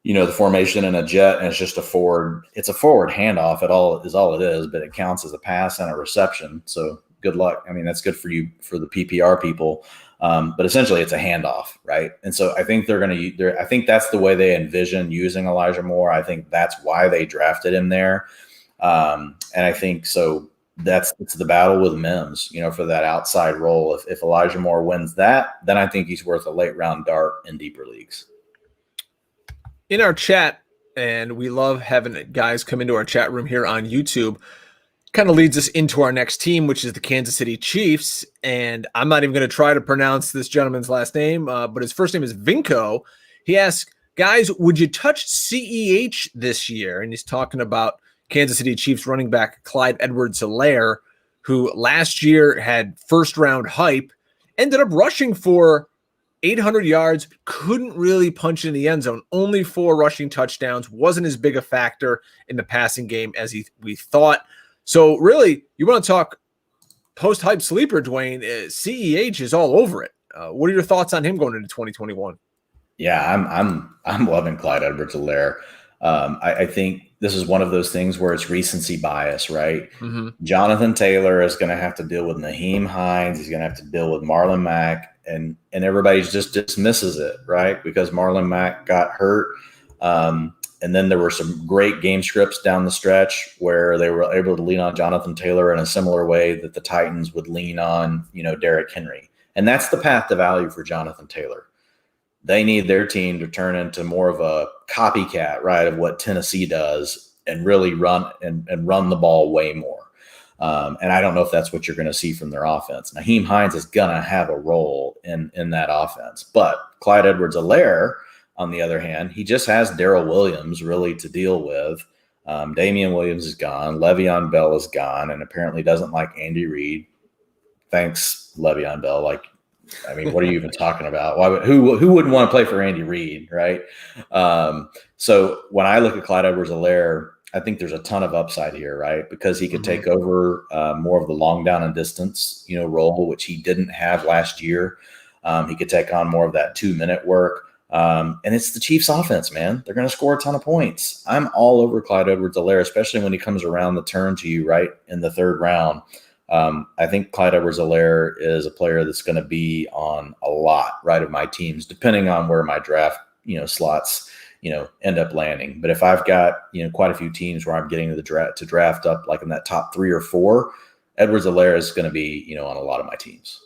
the formation in a jet, and it's just it's a forward handoff. It all it is, but it counts as a pass and a reception. So good luck. I mean, that's good for you, for the PPR people. But essentially it's a handoff, right? And so I think I think that's the way they envision using Elijah Moore. I think that's why they drafted him there. And I think so it's the battle with Mims, for that outside role. If Elijah Moore wins that, then I think he's worth a late round dart in deeper leagues. In our chat, and we love having guys come into our chat room here on YouTube, kind of leads us into our next team, which is the Kansas City Chiefs. And I'm not even going to try to pronounce this gentleman's last name, but his first name is Vinco. He asks, guys, would you touch CEH this year? And he's talking about Kansas City Chiefs running back Clyde Edwards-Helaire, who last year had first-round hype, ended up rushing for 800 yards, couldn't really punch in the end zone, only 4 rushing touchdowns, wasn't as big a factor in the passing game as we thought. So really, you want to talk post-hype sleeper, Dwain, CEH is all over it. What are your thoughts on him going into 2021? Yeah, I'm loving Clyde Edwards-Helaire. I think this is one of those things where it's recency bias, right? Mm-hmm. Jonathan Taylor is going to have to deal with Nyheim Hines. He's going to have to deal with Marlon Mack, and everybody just dismisses it, right? Because Marlon Mack got hurt. And then there were some great game scripts down the stretch where they were able to lean on Jonathan Taylor in a similar way that the Titans would lean on, Derrick Henry. And that's the path to value for Jonathan Taylor. They need their team to turn into more of a copycat, right, of what Tennessee does and really run the ball way more. And I don't know if that's what you're going to see from their offense. Nyheim Hines is going to have a role in that offense. But Clyde Edwards-Helaire, on the other hand, he just has Darrell Williams really to deal with. Damian Williams is gone. Le'Veon Bell is gone and apparently doesn't like Andy Reid. Thanks, Le'Veon Bell. What are you even talking about? Who wouldn't want to play for Andy Reid, right? So when I look at Clyde Edwards-Helaire, I think there's a ton of upside here, right? Because he could take over more of the long down and distance, role, which he didn't have last year. He could take on more of that 2-minute work. And it's the Chiefs offense, man. They're going to score a ton of points. I'm all over Clyde Edwards-Helaire, especially when he comes around the turn to you, right, in the 3rd round. I think Clyde Edwards-Helaire is a player that's going to be on a lot, right, of my teams, depending on where my draft, slots, end up landing. But if I've got, quite a few teams where I'm getting to the draft up like in that top 3 or 4, Edwards-Helaire is going to be, on a lot of my teams.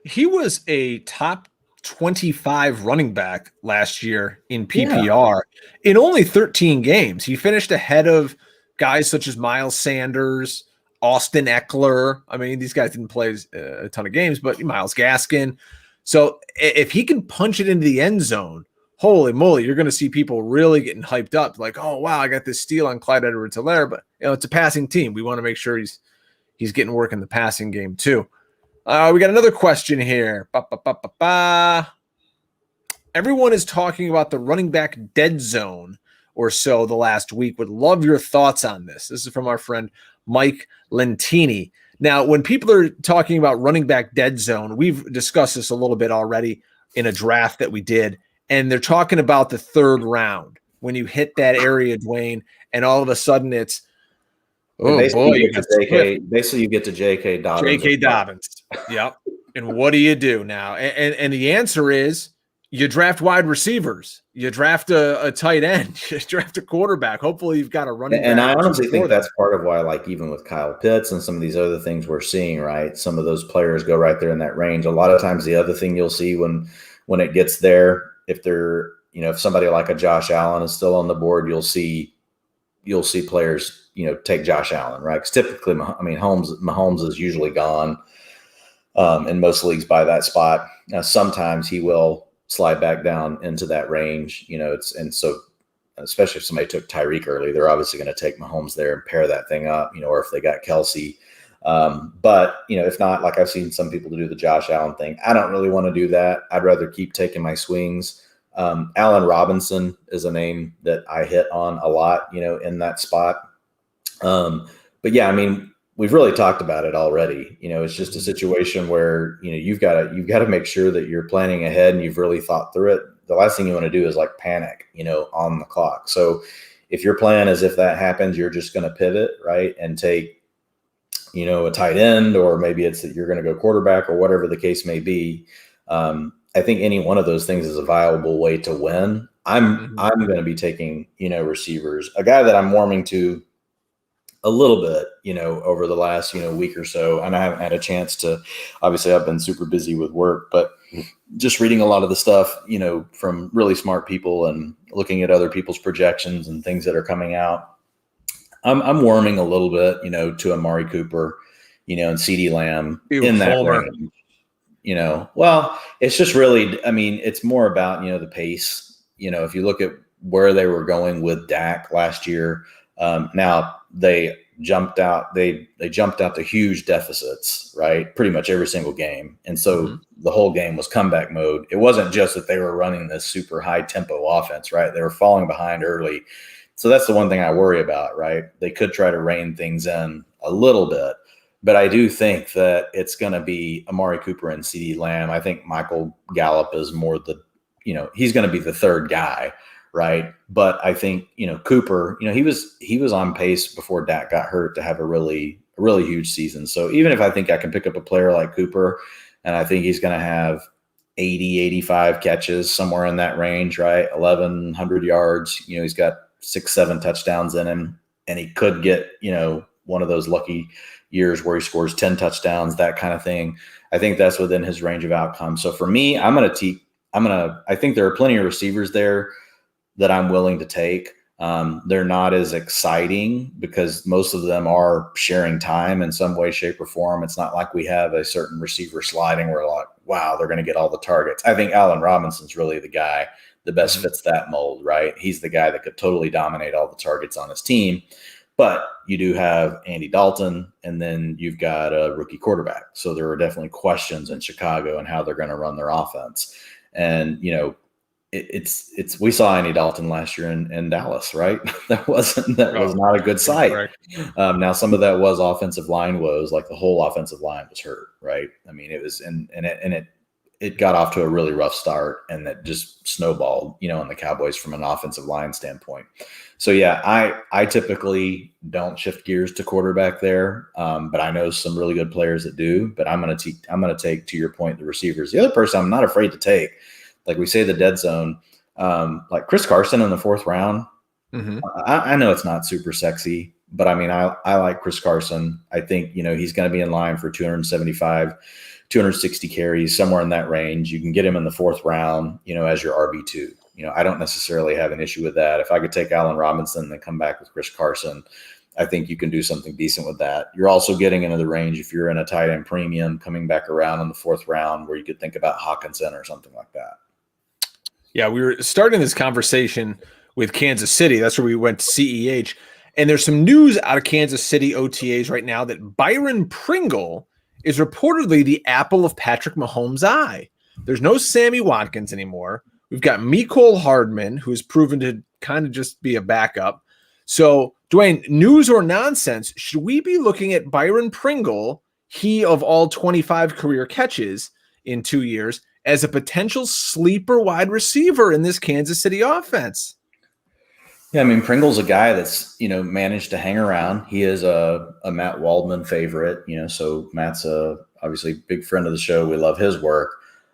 He was a top 25 running back last year in PPR in only 13 games. He finished ahead of guys such as Miles Sanders, Austin Eckler. These guys didn't play a ton of games, but Myles Gaskin. So if he can punch it into the end zone, holy moly, you're going to see people really getting hyped up. Like, oh, wow, I got this steal on Clyde Edwards-Helaire, but it's a passing team. We want to make sure he's getting work in the passing game too. We got another question here. Everyone is talking about the running back dead zone or so the last week. Would love your thoughts on this. This is from our friend Mike Lentini. Now, when people are talking about running back dead zone, we've discussed this a little bit already in a draft that we did, and they're talking about the 3rd round when you hit that area, Dwain, and all of a sudden it's, basically you get to J.K. Dobbins. J.K. Dobbins. Yep. And what do you do now? And the answer is you draft wide receivers. You draft a tight end. You draft a quarterback. Hopefully you've got a running back. And I honestly think that's part of why, even with Kyle Pitts and some of these other things we're seeing, right, some of those players go right there in that range. A lot of times the other thing you'll see when it gets there, if they're, if somebody like a Josh Allen is still on the board, you'll see players, take Josh Allen, right? Because typically, Mahomes is usually gone in most leagues by that spot. Now, sometimes he will slide back down into that range, so especially if somebody took Tyreek early, they're obviously going to take Mahomes there and pair that thing up, or if they got Kelsey. But if not, like I've seen some people do the Josh Allen thing. I don't really want to do that. I'd rather keep taking my swings. Allen Robinson is a name that I hit on a lot, in that spot. But yeah, we've really talked about it already. It's just a situation where, you've got to make sure that you're planning ahead and you've really thought through it. The last thing you want to do is panic, on the clock. So if your plan is, if that happens, you're just going to pivot, right, and take, a tight end, or maybe it's that you're going to go quarterback or whatever the case may be. I think any one of those things is a viable way to win. I'm going to be taking, receivers. A guy that I'm warming to a little bit, over the last, week or so. And I haven't had a chance to, obviously I've been super busy with work, but just reading a lot of the stuff, from really smart people and looking at other people's projections and things that are coming out. I'm warming a little bit, to Amari Cooper, and CeeDee Lamb in that Homer. range. Well, it's just really, it's more about, the pace. If you look at where they were going with Dak last year, now they jumped out to huge deficits, right? Pretty much every single game. And so the whole game was comeback mode. It wasn't just that they were running this super high tempo offense, right? They were falling behind early. So that's the one thing I worry about, right? They could try to rein things in a little bit, but I do think that it's going to be Amari Cooper and CeeDee Lamb. I think Michael Gallup is more he's going to be the third guy, right? But I think, Cooper, he was on pace before Dak got hurt to have a really huge season. So even if I think I can pick up a player like Cooper, and I think he's going to have 80, 85 catches, somewhere in that range, right? 1,100 yards, he's got 6-7 touchdowns in him, and he could get, one of those lucky years where he scores 10 touchdowns, that kind of thing. I think that's within his range of outcomes. So for me, I think there are plenty of receivers there that I'm willing to take. They're not as exciting because most of them are sharing time in some way, shape, or form. It's not like we have a certain receiver sliding where like, wow, they're going to get all the targets. I think Allen Robinson's really the guy that best fits that mold, right? He's the guy that could totally dominate all the targets on his team. But you do have Andy Dalton, and then you've got a rookie quarterback. So there are definitely questions in Chicago and how they're going to run their offense. And, we saw Andy Dalton last year in Dallas, right? That was not a good sight. Now some of that was offensive line woes, like the whole offensive line was hurt, right? It was, and it got off to a really rough start, and that just snowballed, on the Cowboys from an offensive line standpoint. So yeah, I typically don't shift gears to quarterback there, but I know some really good players that do. But I'm gonna take, to your point, the receivers. The other person I'm not afraid to take, like we say, the dead zone, like Chris Carson in the 4th round. I know it's not super sexy, but I like Chris Carson. I think he's going to be in line for 275. 260 carries, somewhere in that range. You can get him in the 4th round, as your RB2. I don't necessarily have an issue with that. If I could take Allen Robinson and then come back with Chris Carson, I think you can do something decent with that. You're also getting into the range if you're in a tight end premium coming back around in the 4th round where you could think about Hawkinson or something like that. Yeah, we were starting this conversation with Kansas City. That's where we went to CEH. And there's some news out of Kansas City OTAs right now that Byron Pringle is reportedly the apple of Patrick Mahomes' eye. There's no Sammy Watkins anymore. We've got Mecole Hardman, who's proven to kind of just be a backup. So, Dwain, news or nonsense, should we be looking at Byron Pringle, he of all 25 career catches in 2 years, as a potential sleeper wide receiver in this Kansas City offense? Yeah, Pringle's a guy that's, managed to hang around. He is a Matt Waldman favorite, so Matt's obviously a big friend of the show. We love his work.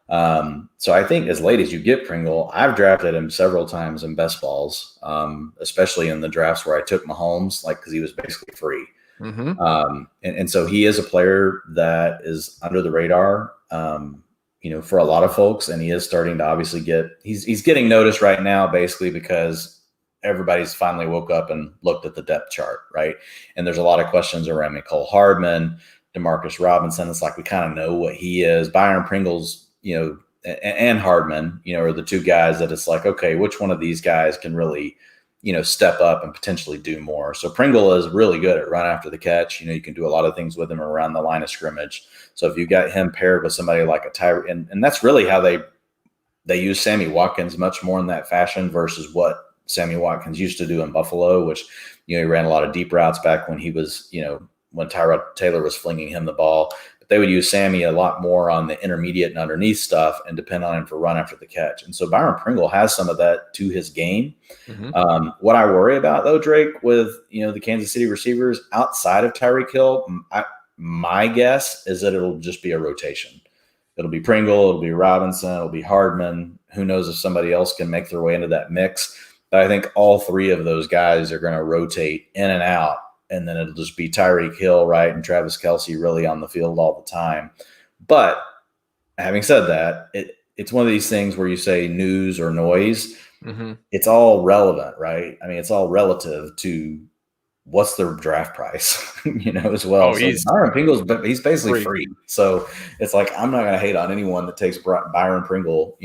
So I think as late as you get Pringle, I've drafted him several times in best balls, especially in the drafts where I took Mahomes, because he was basically free. And so he is a player that is under the radar, for a lot of folks, and he is starting to obviously he's getting noticed right now, basically because everybody's finally woke up and looked at the depth chart, right? And there's a lot of questions around Mecole Hardman, Demarcus Robinson. It's like we kind of know what he is. Byron Pringle's, and Hardman, are the two guys that it's like, okay, which one of these guys can really, step up and potentially do more? So Pringle is really good at run after the catch. You can do a lot of things with him around the line of scrimmage. So if you got him paired with somebody like a Tyre, and that's really how they use Sammy Watkins much more in that fashion versus what Sammy Watkins used to do in Buffalo, which, he ran a lot of deep routes back when he was, when Tyrod Taylor was flinging him the ball. But they would use Sammy a lot more on the intermediate and underneath stuff and depend on him for run after the catch. And so Byron Pringle has some of that to his game. What I worry about, though, Drake, with, the Kansas City receivers outside of Tyreek Hill, my guess is that it'll just be a rotation. It'll be Pringle, it'll be Robinson, it'll be Hardman. Who knows if somebody else can make their way into that mix. But I think all three of those guys are going to rotate in and out and then it'll just be Tyreek Hill, right, and Travis Kelce really on the field all the time. But having said that, it's one of these things where you say news or noise. Mm-hmm. It's all relevant, right? I mean, it's all relative to what's their draft price, as well. Oh, so Byron Pringle's, but he's basically free. So it's like, I'm not going to hate on anyone that takes Byron Pringle,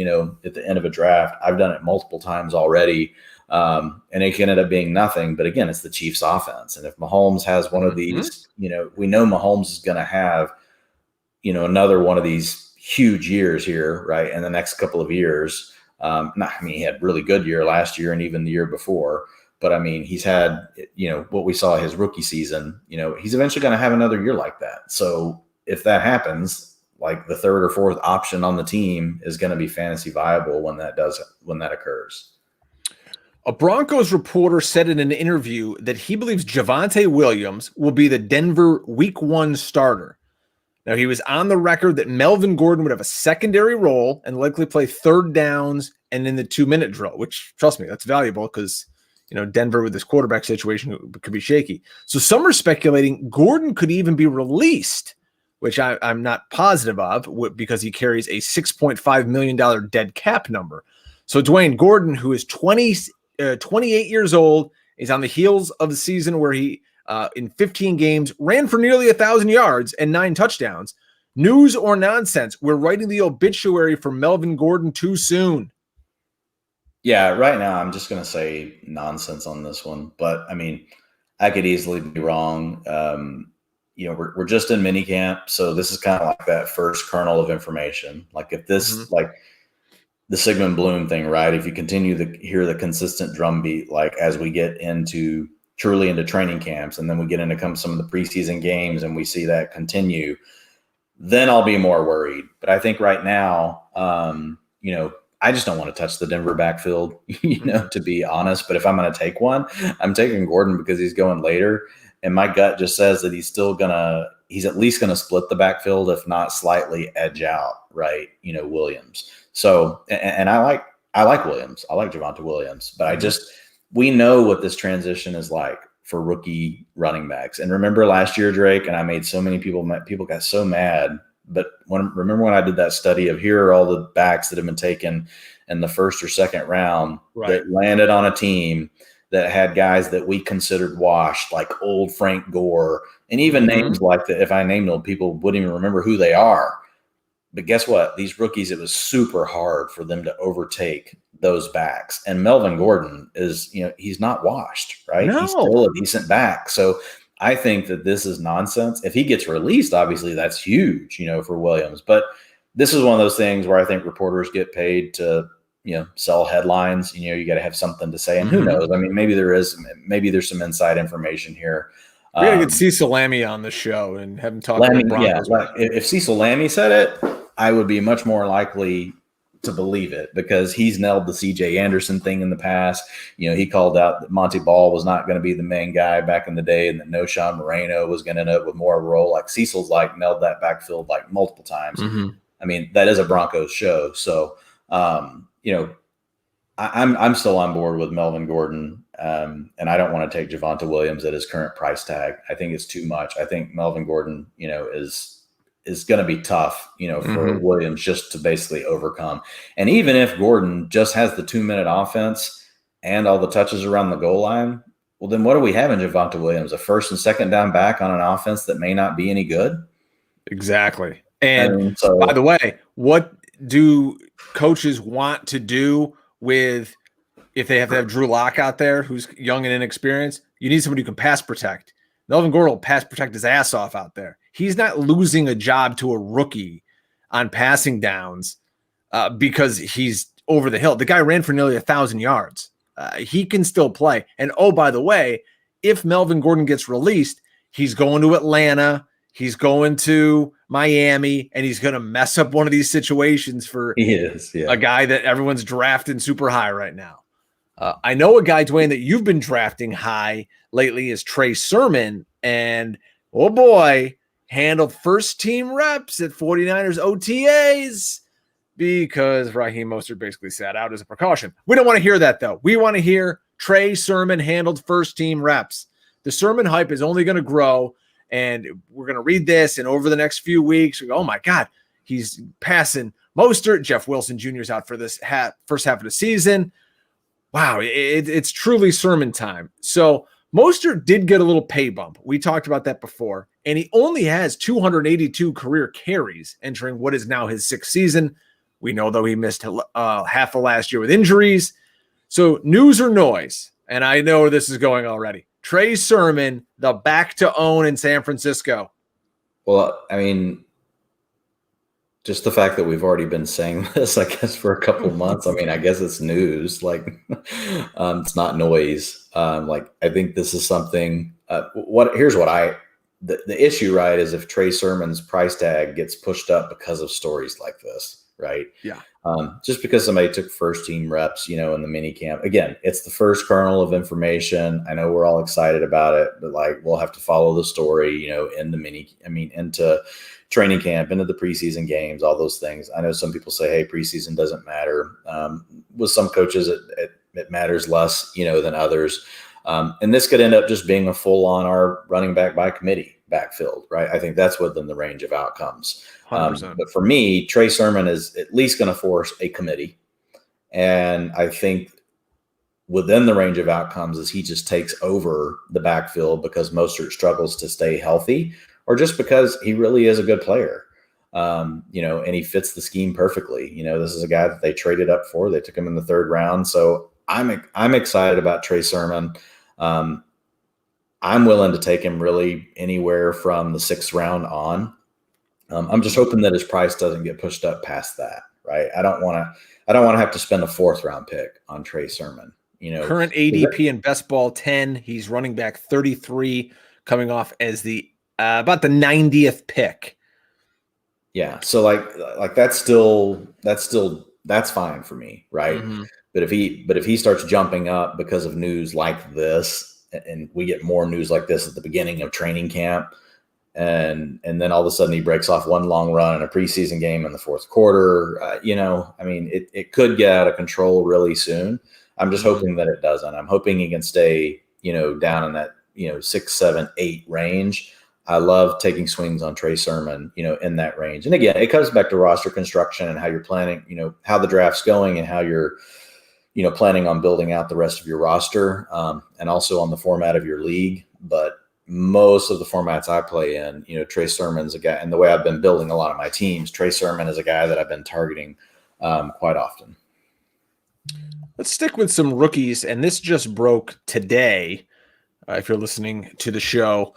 at the end of a draft. I've done it multiple times already. And it can end up being nothing. But again, it's the Chiefs offense. And if Mahomes has one of these, we know Mahomes is going to have, another one of these huge years here, right, in the next couple of years. He had a really good year last year and even the year before. But, he's had, what we saw his rookie season, he's eventually going to have another year like that. So if that happens, like the third or fourth option on the team is going to be fantasy viable when that occurs. A Broncos reporter said in an interview that he believes Javonte Williams will be the Denver Week 1 starter. Now, he was on the record that Melvin Gordon would have a secondary role and likely play third downs and in the 2-minute drill, which, trust me, that's valuable because, Denver with this quarterback situation could be shaky. So some are speculating Gordon could even be released, which I'm not positive of because he carries a $6.5 million dead cap number. So Dwain Gordon, who is 28 years old, is on the heels of the season where he, in 15 games, ran for nearly 1,000 yards and 9 touchdowns. News or nonsense? We're writing the obituary for Melvin Gordon too soon. Yeah, right now I'm just going to say nonsense on this one. But, I could easily be wrong. We're just in minicamp, so this is kind of like that first kernel of information. Like if this, like the Sigmund Bloom thing, right? If you continue to hear the consistent drumbeat, like as we get truly into training camps, and then we get into some of the preseason games and we see that continue, then I'll be more worried. But I think right now, I just don't want to touch the Denver backfield, to be honest. But if I'm going to take one, I'm taking Gordon because he's going later. And my gut just says that he's at least going to split the backfield, if not slightly edge out, right? Williams. So, and I like Williams. I like Javonte Williams, but we know what this transition is like for rookie running backs. And remember last year, Drake, and I made so many people got so mad. But remember when I did that study of here are all the backs that have been taken in the first or second round that landed on a team that had guys that we considered washed, like old Frank Gore, and even names like that. If I named them, people wouldn't even remember who they are. But guess what? These rookies, it was super hard for them to overtake those backs. And Melvin Gordon is, he's not washed, right? No. He's still a decent back. So I think that this is nonsense. If he gets released, obviously that's huge, for Williams. But this is one of those things where I think reporters get paid to, sell headlines. You got to have something to say. And who knows? Maybe there's some inside information here. We got to get Cecil Lammey on the show and have him talk about Broncos. Yeah, if Cecil Lammey said it, I would be much more likely to believe it because he's nailed the CJ Anderson thing in the past. He called out that Monty Ball was not going to be the main guy back in the day and that no Sean Moreno was going to end up with more of a role. Like Cecil's nailed that backfield multiple times. That is a Broncos show. So, I'm still on board with Melvin Gordon. And I don't want to take Javonte Williams at his current price tag. I think it's too much. I think Melvin Gordon, is going to be tough, for Williams just to basically overcome. And even if Gordon just has the 2-minute offense and all the touches around the goal line, well, then what do we have in Javonte Williams? A first and second down back on an offense that may not be any good? Exactly. And by the way, what do coaches want to do with if they have to have Drew Lock out there who's young and inexperienced? You need somebody who can pass protect. Melvin Gordon will pass protect his ass off out there. He's not losing a job to a rookie on passing downs because he's over the hill. The guy ran for nearly 1,000 yards. He can still play. And by the way, if Melvin Gordon gets released, he's going to Atlanta, he's going to Miami, and he's going to mess up one of these situations for a guy that everyone's drafting super high right now. I know a guy, Dwain, that you've been drafting high lately is Trey Sermon, and oh boy, handled first-team reps at 49ers OTAs because Raheem Mostert basically sat out as a precaution. We don't want to hear that, though. We want to hear Trey Sermon handled first-team reps. the Sermon hype is only going to grow, and we're going to read this, and over the next few weeks, we go, oh my God, he's passing Mostert. Jeff Wilson Jr. is out for this first half of the season. Wow, it's truly sermon time. So Mostert did get a little pay bump. We talked about that before, and he only has 282 career carries entering what is now his 6th season. We know, though, he missed half of last year with injuries. So news or noise, and I know where this is going already. Trey Sermon, the back to own in San Francisco. Well, I mean, just the fact that we've already been saying this, I guess, for a couple months. I mean, I guess it's news. Like, it's not noise. Like, I think this is something. Here's what the issue, right, is if Trey Sermon's price tag gets pushed up because of stories like this, right? Yeah. Just because somebody took first team reps, in the mini camp. Again, it's the first kernel of information. I know we're all excited about it, but like, we'll have to follow the story, into training camp, into the preseason games, all those things. I know some people say, hey, preseason doesn't matter. With some coaches, it matters less, than others. And this could end up just being a full on our running back by committee backfield, right? I think that's within the range of outcomes. But for me, Trey Sermon is at least going to force a committee. And I think within the range of outcomes is he just takes over the backfield because Mostert struggles to stay healthy, or just because he really is a good player, and he fits the scheme perfectly. This is a guy that they traded up for. They took him in the 3rd round. So I'm excited about Trey Sermon. I'm willing to take him really anywhere from the 6th round on. I'm just hoping that his price doesn't get pushed up past that, right? I don't want to have to spend a 4th round pick on Trey Sermon. Current ADP in best ball 10. He's running back 33, coming off as the about the 90th pick. Yeah, so like that's fine for me, right? Mm-hmm. But if he starts jumping up because of news like this, and we get more news like this at the beginning of training camp, and then all of a sudden he breaks off one long run in a preseason game in the 4th quarter, it could get out of control really soon. I'm just hoping that it doesn't. I'm hoping he can stay, down in that, 6, 7, 8 range. I love taking swings on Trey Sermon, in that range. And again, it comes back to roster construction and how you're planning, how the draft's going and how you're, planning on building out the rest of your roster, and also on the format of your league. But most of the formats I play in, Trey Sermon's a guy, and the way I've been building a lot of my teams, Trey Sermon is a guy that I've been targeting quite often. Let's stick with some rookies, and this just broke today, if you're listening to the show,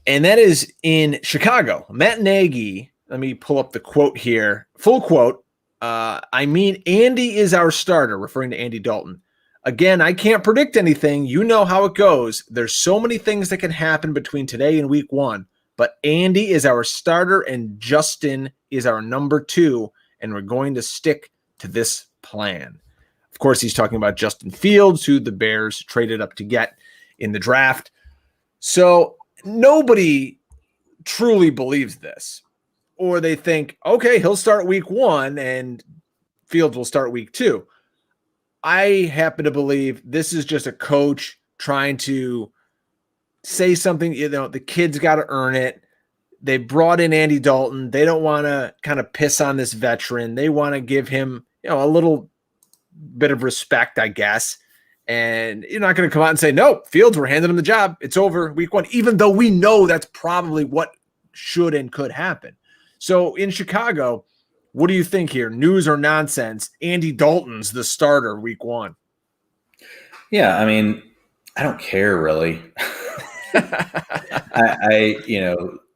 and that is in Chicago. Matt Nagy, let me pull up the quote here, full quote. Andy is our starter, referring to Andy Dalton. Again, I can't predict anything. You know how it goes. There's so many things that can happen between today and week 1, but Andy is our starter and Justin is our number 2, and we're going to stick to this plan. Of course, he's talking about Justin Fields, who the Bears traded up to get in the draft. So nobody truly believes this, or they think, okay, he'll start week 1 and Fields will start week 2. I happen to believe this is just a coach trying to say something, the kid's got to earn it. They brought in Andy Dalton. They don't want to kind of piss on this veteran. They want to give him, a little bit of respect, I guess. And you're not going to come out and say, no, Fields, we're handing him the job. It's over week 1, even though we know that's probably what should and could happen. So in Chicago, what do you think here? News or nonsense? Andy Dalton's the starter week 1. Yeah, I don't care really.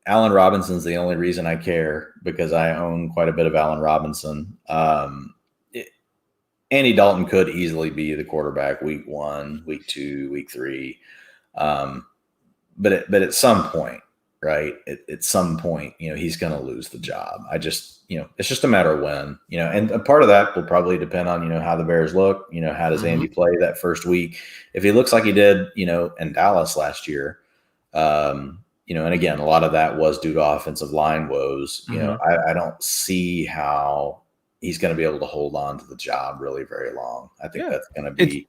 Allen Robinson's the only reason I care, because I own quite a bit of Allen Robinson. Andy Dalton could easily be the quarterback week 1, week 2, week 3. But at some point, right? At some point, he's going to lose the job. It's just a matter of when, and a part of that will probably depend on, how the Bears look, how does Andy play that first week? If he looks like he did, in Dallas last year, and again, a lot of that was due to offensive line woes. I don't see how he's going to be able to hold on to the job really very long. I think that's going to be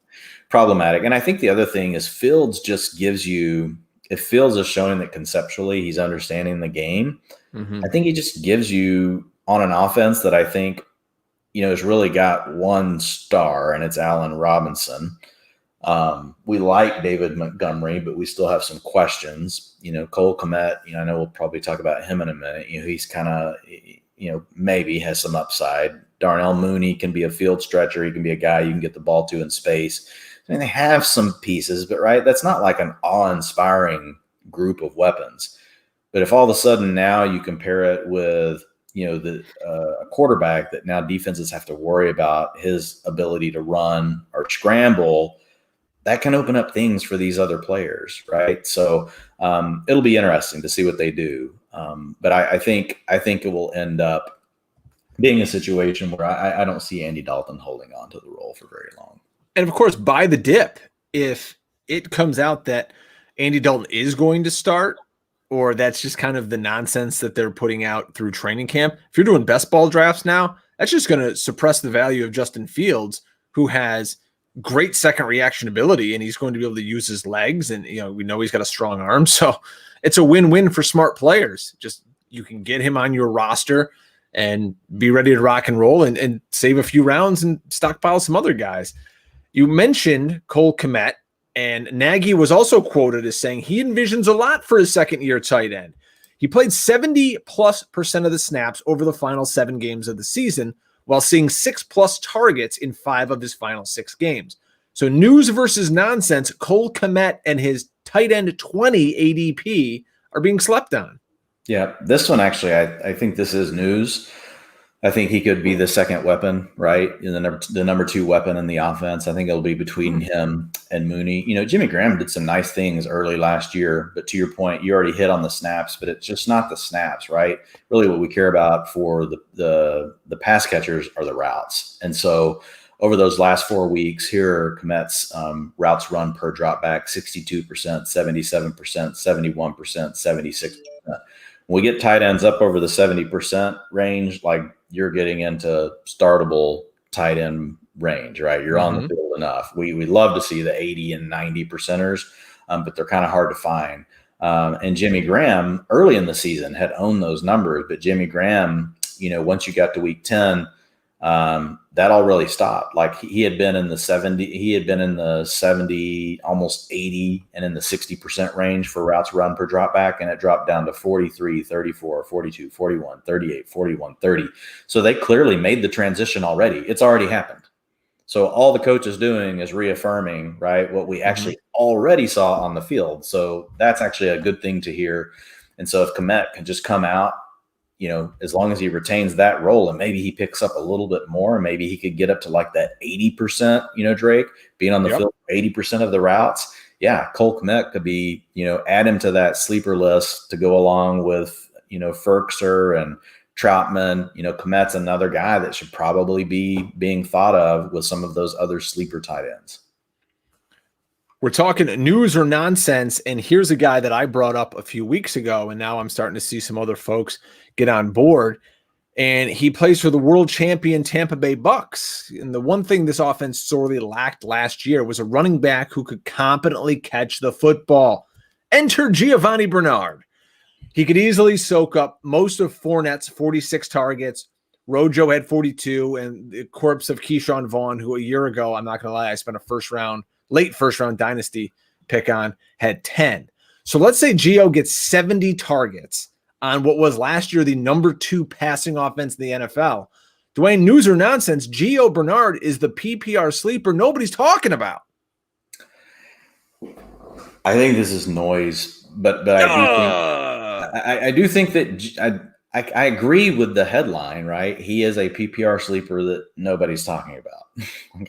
problematic. And I think the other thing is Fields just gives you, if Fields is showing that conceptually he's understanding the game, I think he just gives you on an offense that I think, has really got one star, and it's Allen Robinson. We like David Montgomery, but we still have some questions. Cole Kmet, I know we'll probably talk about him in a minute. He's kind of, maybe has some upside. Darnell Mooney can be a field stretcher. He can be a guy you can get the ball to in space. I mean, they have some pieces, but that's not like an awe-inspiring group of weapons. But if all of a sudden now you compare it with, a quarterback that now defenses have to worry about his ability to run or scramble, that can open up things for these other players, right? So it'll be interesting to see what they do. But I think it will end up being a situation where I don't see Andy Dalton holding on to the role for very long. And of course, buy the dip if it comes out that Andy Dalton is going to start, or that's just kind of the nonsense that they're putting out through training camp. If you're doing best ball drafts now, that's just going to suppress the value of Justin Fields, who has great second reaction ability, and he's going to be able to use his legs. And, we know he's got a strong arm. So it's a win-win for smart players. Just, you can get him on your roster and be ready to rock and roll and save a few rounds and stockpile some other guys. You mentioned Cole Kmet, and Nagy was also quoted as saying he envisions a lot for his second-year tight end. He played 70+% of the snaps over the final 7 games of the season, while seeing 6+ targets in 5 of his final 6 games. So news versus nonsense, Cole Kmet and his tight end 20 ADP are being slept on. Yeah, this one actually, I think this is news. I think he could be the second weapon, right? The number 2 weapon in the offense. I think it'll be between him and Mooney. Jimmy Graham did some nice things early last year, but to your point, you already hit on the snaps, but it's just not the snaps, right? Really what we care about for the pass catchers are the routes. And so over those last 4 weeks, here are Kmet's routes run per drop back, 62%, 77%, 71%, 76%. When we get tight ends up over the 70% range, like you're getting into startable tight end range, right? You're on the field enough. We love to see the 80 and 90 percenters, but they're kind of hard to find. And Jimmy Graham early in the season had owned those numbers, but Jimmy Graham, once you got to week 10, that all really stopped. Like he had been in the 70, almost 80, and in the 60% range for routes run per drop back. And it dropped down to 43, 34, 42, 41, 38, 41, 30. So they clearly made the transition already. It's already happened. So all the coach is doing is reaffirming, right, what we actually already saw on the field. So that's actually a good thing to hear. And so if Kmet can just come out, as long as he retains that role and maybe he picks up a little bit more, maybe he could get up to like that 80%, Drake, being on the field 80% of the routes. Yeah, Cole Kmet could be, add him to that sleeper list to go along with, Ferkser and Troutman. Kmet's another guy that should probably be being thought of with some of those other sleeper tight ends. We're talking news or nonsense, and here's a guy that I brought up a few weeks ago, and now I'm starting to see some other folks get on board, and he plays for the world champion Tampa Bay Bucks. And the one thing this offense sorely lacked last year was a running back who could competently catch the football. Enter Giovanni Bernard. He could easily soak up most of Fournette's 46 targets. Rojo had 42, and the corpse of Keyshawn Vaughn, who a year ago, I'm not going to lie, I spent late first round dynasty pick on, had 10. So let's say Gio gets 70 targets on what was last year the number 2 passing offense in the NFL. Dwain, news or nonsense, Gio Bernard is the PPR sleeper nobody's talking about. I think this is noise, but I do think that I agree with the headline, right? He is a PPR sleeper that nobody's talking about.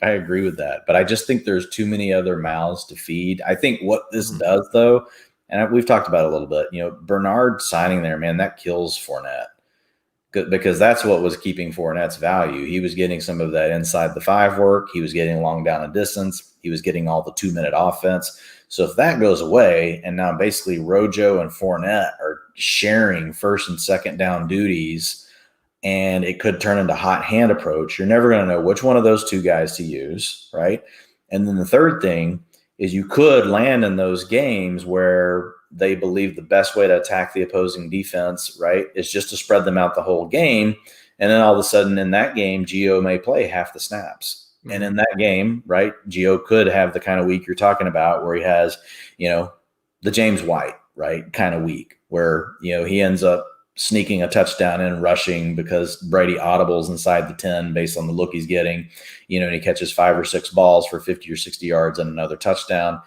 I agree with that, but I just think there's too many other mouths to feed. I think what this does, though, and we've talked about it a little bit, Bernard signing there, man, that kills Fournette because that's what was keeping Fournette's value. He was getting some of that inside the 5 work. He was getting long down and distance. He was getting all the 2-minute offense. So if that goes away, and now basically Rojo and Fournette are sharing first and second down duties, and it could turn into hot hand approach. You're never going to know which one of those two guys to use, right? And then the third thing is you could land in those games where they believe the best way to attack the opposing defense, right, is just to spread them out the whole game. And then all of a sudden in that game, Gio may play half the snaps. Mm-hmm. And in that game, right, Gio could have the kind of week you're talking about where he has, the James White, right, kind of week where, he ends up sneaking a touchdown and rushing because Brady audibles inside the 10 based on the look he's getting, and he catches 5 or 6 balls for 50 or 60 yards and another touchdown,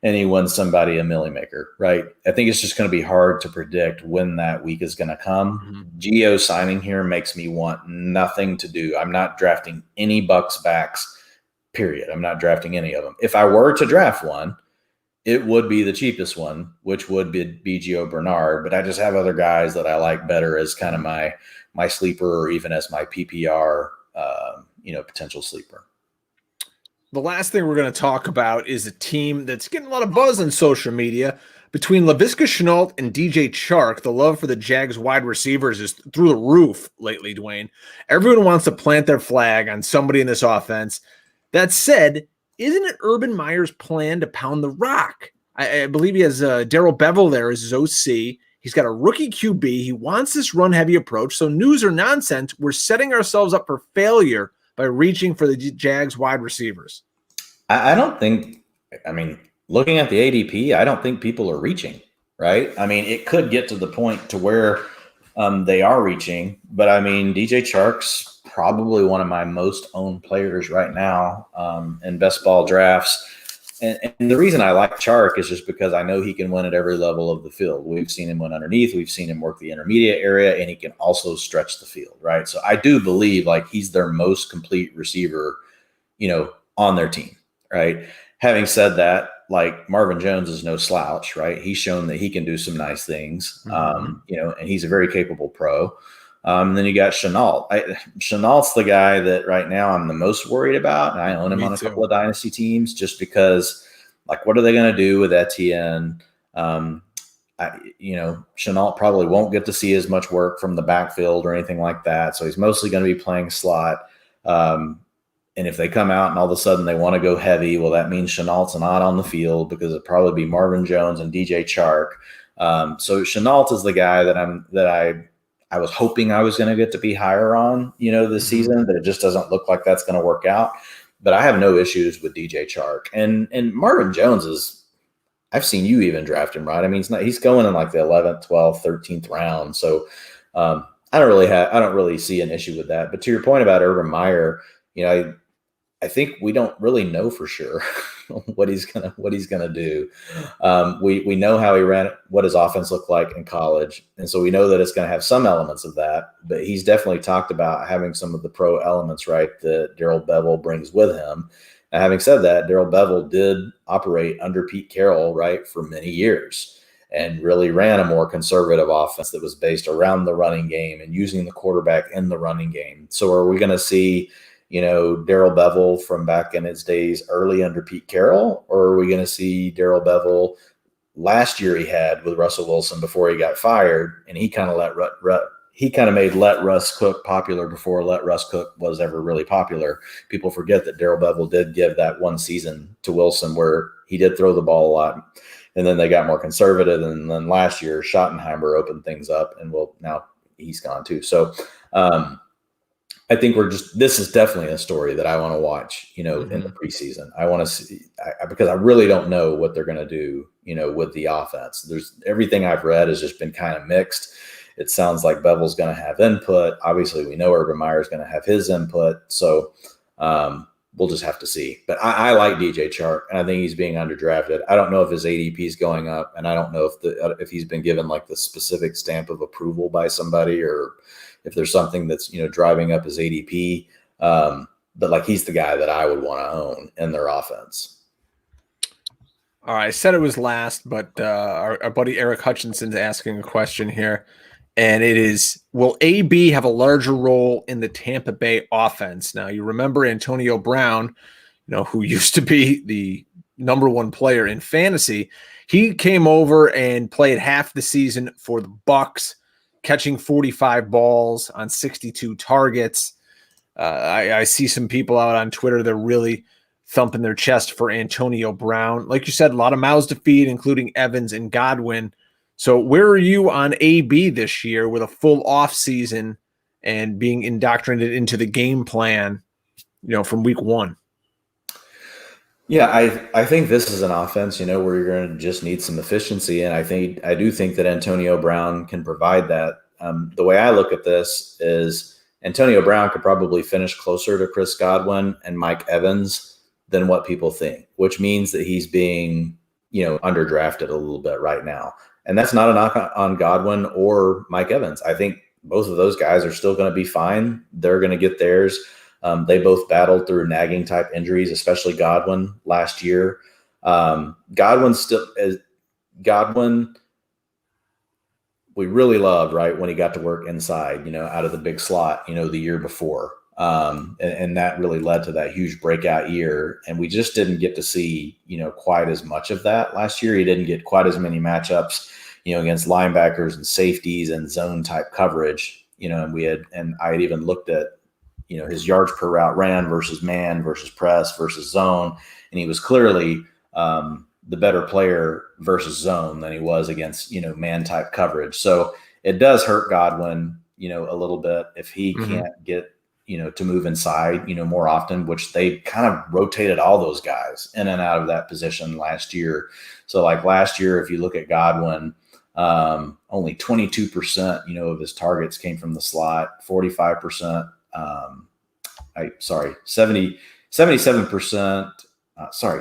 and he wins somebody a milli maker, right? I think it's just going to be hard to predict when that week is going to come. Mm-hmm. Gio signing here makes me want nothing to do. I'm not drafting any Bucks backs, period. I'm not drafting any of them. If I were to draft one, it would be the cheapest one, which would be Gio Bernard. But I just have other guys that I like better as kind of my sleeper, or even as my PPR, potential sleeper. The last thing we're going to talk about is a team that's getting a lot of buzz on social media. Between Laviska Shenault and DJ Chark, the love for the Jags wide receivers is through the roof lately, Dwayne. Everyone wants to plant their flag on somebody in this offense. That said, isn't it Urban Meyer's plan to pound the rock? I believe he has Darrell Bevell there as his OC. He's got a rookie QB. He wants this run-heavy approach. So news or nonsense, we're setting ourselves up for failure by reaching for the Jags wide receivers. I don't think – looking at the ADP, I don't think people are reaching, right? It could get to the point to where they are reaching. But, DJ Chark's probably one of my most owned players right now in best ball drafts. And the reason I like Chark is just because I know he can win at every level of the field. We've seen him win underneath. We've seen him work the intermediate area, and he can also stretch the field, right? So I do believe he's their most complete receiver, on their team, right? Having said that, Marvin Jones is no slouch, right? He's shown that he can do some nice things, and he's a very capable pro. Then you got Shenault. Chenault's the guy that right now I'm the most worried about, and I own him on a couple of dynasty teams just because, what are they going to do with Etienne? Shenault probably won't get to see as much work from the backfield or anything like that, so he's mostly going to be playing slot. And if they come out and all of a sudden they want to go heavy, well, that means Chenault's not on the field because it'd probably be Marvin Jones and DJ Chark. So Shenault is the guy that I was hoping I was going to get to be higher on, this season, but it just doesn't look like that's going to work out. But I have no issues with DJ Chark. And Marvin Jones I've seen you even draft him, right? He's going in the 11th, 12th, 13th round. So I don't really see an issue with that. But to your point about Urban Meyer, I think we don't really know for sure what he's gonna do. We know how he ran, what his offense looked like in college, and so we know that it's going to have some elements of that. But he's definitely talked about having some of the pro elements, right, that Darrell Bevell brings with him. Now, having said that, Darrell Bevell did operate under Pete Carroll, right, for many years, and really ran a more conservative offense that was based around the running game and using the quarterback in the running game. So are we going to see Darrell Bevell from back in his days early under Pete Carroll, or are we going to see Darrell Bevell last year he had with Russell Wilson before he got fired, and he kind of made Let Russ Cook popular before Let Russ Cook was ever really popular. People forget that Darrell Bevell did give that one season to Wilson where he did throw the ball a lot, and then they got more conservative, and then last year Schottenheimer opened things up, and now he's gone too. So I think this is definitely a story that I want to watch, in the preseason. I want to see, because I really don't know what they're going to do, with the offense. Everything I've read has just been kind of mixed. It sounds like Bevell's going to have input. Obviously, we know Urban Meyer's going to have his input. So we'll just have to see. But I like DJ Chark, and I think he's being underdrafted. I don't know if his ADP is going up, and I don't know if he's been given the specific stamp of approval by somebody, or if there's something that's, driving up his ADP. But he's the guy that I would want to own in their offense. All right. I said it was last, but our buddy Eric Hutchinson's asking a question here. And it is, will AB have a larger role in the Tampa Bay offense? Now, you remember Antonio Brown, who used to be the number one player in fantasy. He came over and played half the season for the Bucks. catching 45 balls on 62 targets. I see some people out on Twitter that are really thumping their chest for Antonio Brown. Like you said, a lot of mouths to feed, including Evans and Godwin. So where are you on AB this year with a full offseason and being indoctrinated into the game plan, from week one? Yeah, I think this is an offense, where you're going to just need some efficiency. And I do think that Antonio Brown can provide that. The way I look at this is Antonio Brown could probably finish closer to Chris Godwin and Mike Evans than what people think, which means that he's being, underdrafted a little bit right now. And that's not a knock on Godwin or Mike Evans. I think both of those guys are still going to be fine. They're going to get theirs. They both battled through nagging type injuries, especially Godwin last year. Godwin, we really loved, right, when he got to work inside, out of the big slot, the year before. And that really led to that huge breakout year. And we just didn't get to see, quite as much of that last year. He didn't get quite as many matchups, against linebackers and safeties and zone type coverage, and I had even looked at, his yards per route ran versus man versus press versus zone. And he was clearly the better player versus zone than he was against, man type coverage. So it does hurt Godwin, a little bit if he can't get, to move inside, more often, which they kind of rotated all those guys in and out of that position last year. So like last year, if you look at Godwin, only 22%, of his targets came from the slot, 45%, 77%,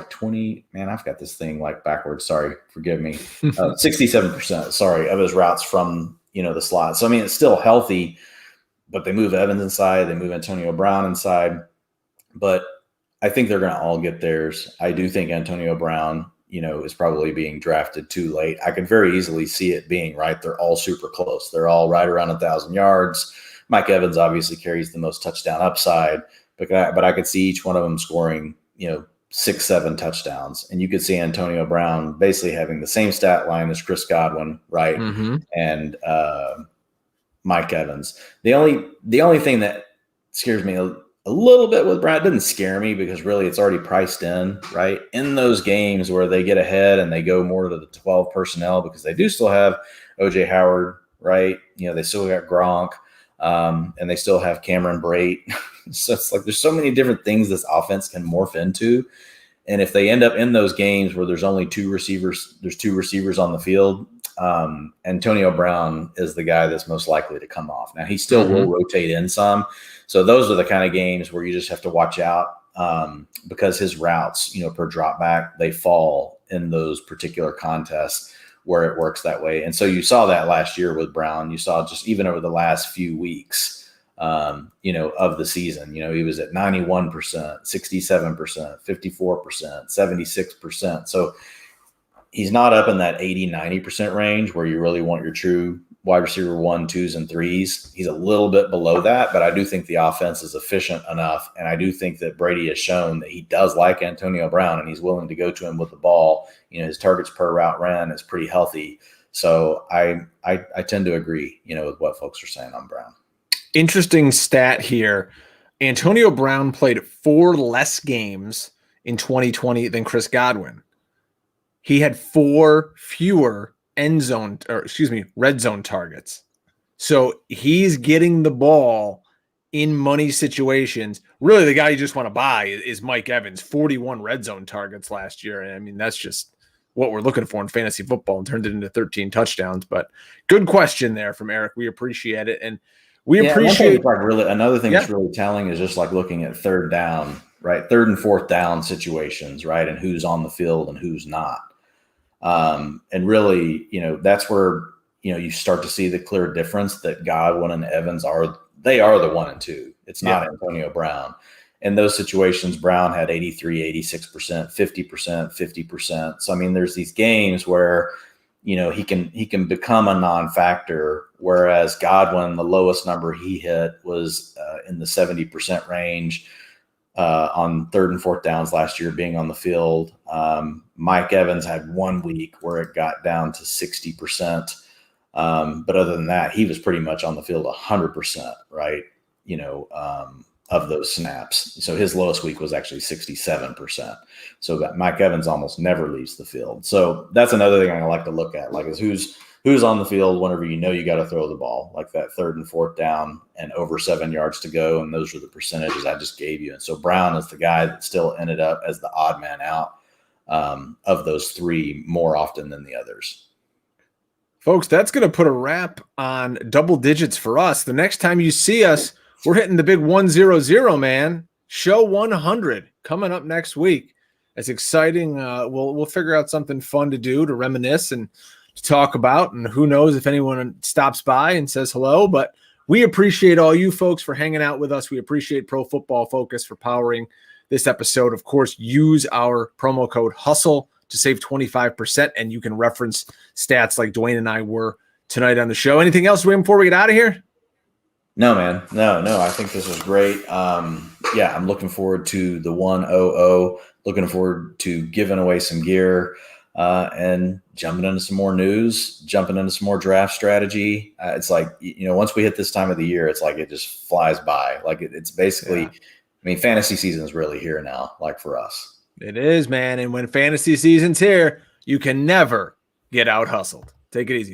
20, man, I've got this thing like backwards. Sorry, forgive me. 67%, of his routes from, the slot. So, I mean, it's still healthy, but they move Evans inside, they move Antonio Brown inside, but I think they're going to all get theirs. I do think Antonio Brown, is probably being drafted too late. I could very easily see it being right. They're all super close. They're all right around 1,000 yards. Mike Evans obviously carries the most touchdown upside, but I could see each one of them scoring, 6-7 touchdowns. And you could see Antonio Brown basically having the same stat line as Chris Godwin, right? And Mike Evans. The only thing that scares me a little bit with Brown, it doesn't scare me because really it's already priced in, right? In those games where they get ahead and they go more to the 12 personnel because they do still have OJ Howard, right? They still got Gronk. And they still have Cameron Brate. So it's like there's so many different things this offense can morph into. And if they end up in those games where there's only two receivers on the field, Antonio Brown is the guy that's most likely to come off. Now, he still will rotate in some. So those are the kind of games where you just have to watch out because his routes, per drop back, they fall in those particular contests where it works that way. And so you saw that last year with Brown. You saw just even over the last few weeks, of the season, he was at 91%, 67%, 54%, 76%. So he's not up in that 80, 90% range where you really want your true wide receiver 1, 2s, and 3s. He's a little bit below that, but I do think the offense is efficient enough. And I do think that Brady has shown that he does like Antonio Brown and he's willing to go to him with the ball. His targets per route ran is pretty healthy. So I tend to agree, with what folks are saying on Brown. Interesting stat here. Antonio Brown played 4 less games in 2020 than Chris Godwin. He had 4 fewer red zone targets. So he's getting the ball in money situations. Really, the guy you just want to buy is Mike Evans, 41 red zone targets last year. And I mean, that's just what we're looking for in fantasy football and turned it into 13 touchdowns. But good question there from Eric. We appreciate it. And we appreciate another thing that's really telling is just like looking at third down, right? 3rd and 4th down situations, right? And who's on the field and who's not. And really, that's where, you start to see the clear difference that Godwin and Evans are the 1 and 2. It's not Antonio Brown. In those situations, Brown had 83, 86%, 50%, 50%. So, I mean, there's these games where, he can become a non-factor, whereas Godwin, the lowest number he hit was in the 70% range on 3rd and 4th downs last year being on the field. Mike Evans had 1 week where it got down to 60%. But other than that, he was pretty much on the field 100%, right? Of those snaps. So his lowest week was actually 67%. So that Mike Evans almost never leaves the field. So that's another thing I like to look at, like, is who's on the field whenever you got to throw the ball, like that 3rd and 4th down and over 7 yards to go. And those are the percentages I just gave you. And so Brown is the guy that still ended up as the odd man out of those 3 more often than the others. Folks, that's going to put a wrap on double digits for us. The next time you see us, we're hitting the big 100, man. Show 100 coming up next week. It's exciting. We'll figure out something fun to do, to reminisce and to talk about. And who knows if anyone stops by and says hello. But we appreciate all you folks for hanging out with us. We appreciate Pro Football Focus for powering this episode. Of course, use our promo code HUSTLE to save 25%. And you can reference stats like Dwain and I were tonight on the show. Anything else, William, before we get out of here? No, man. No. I think this was great. Yeah, I'm looking forward to the 100. Looking forward to giving away some gear and jumping into some more news, jumping into some more draft strategy. It's like, once we hit this time of the year, it's like it just flies by. Like it's basically, fantasy season is really here now, like for us. It is, man. And when fantasy season's here, you can never get out hustled. Take it easy.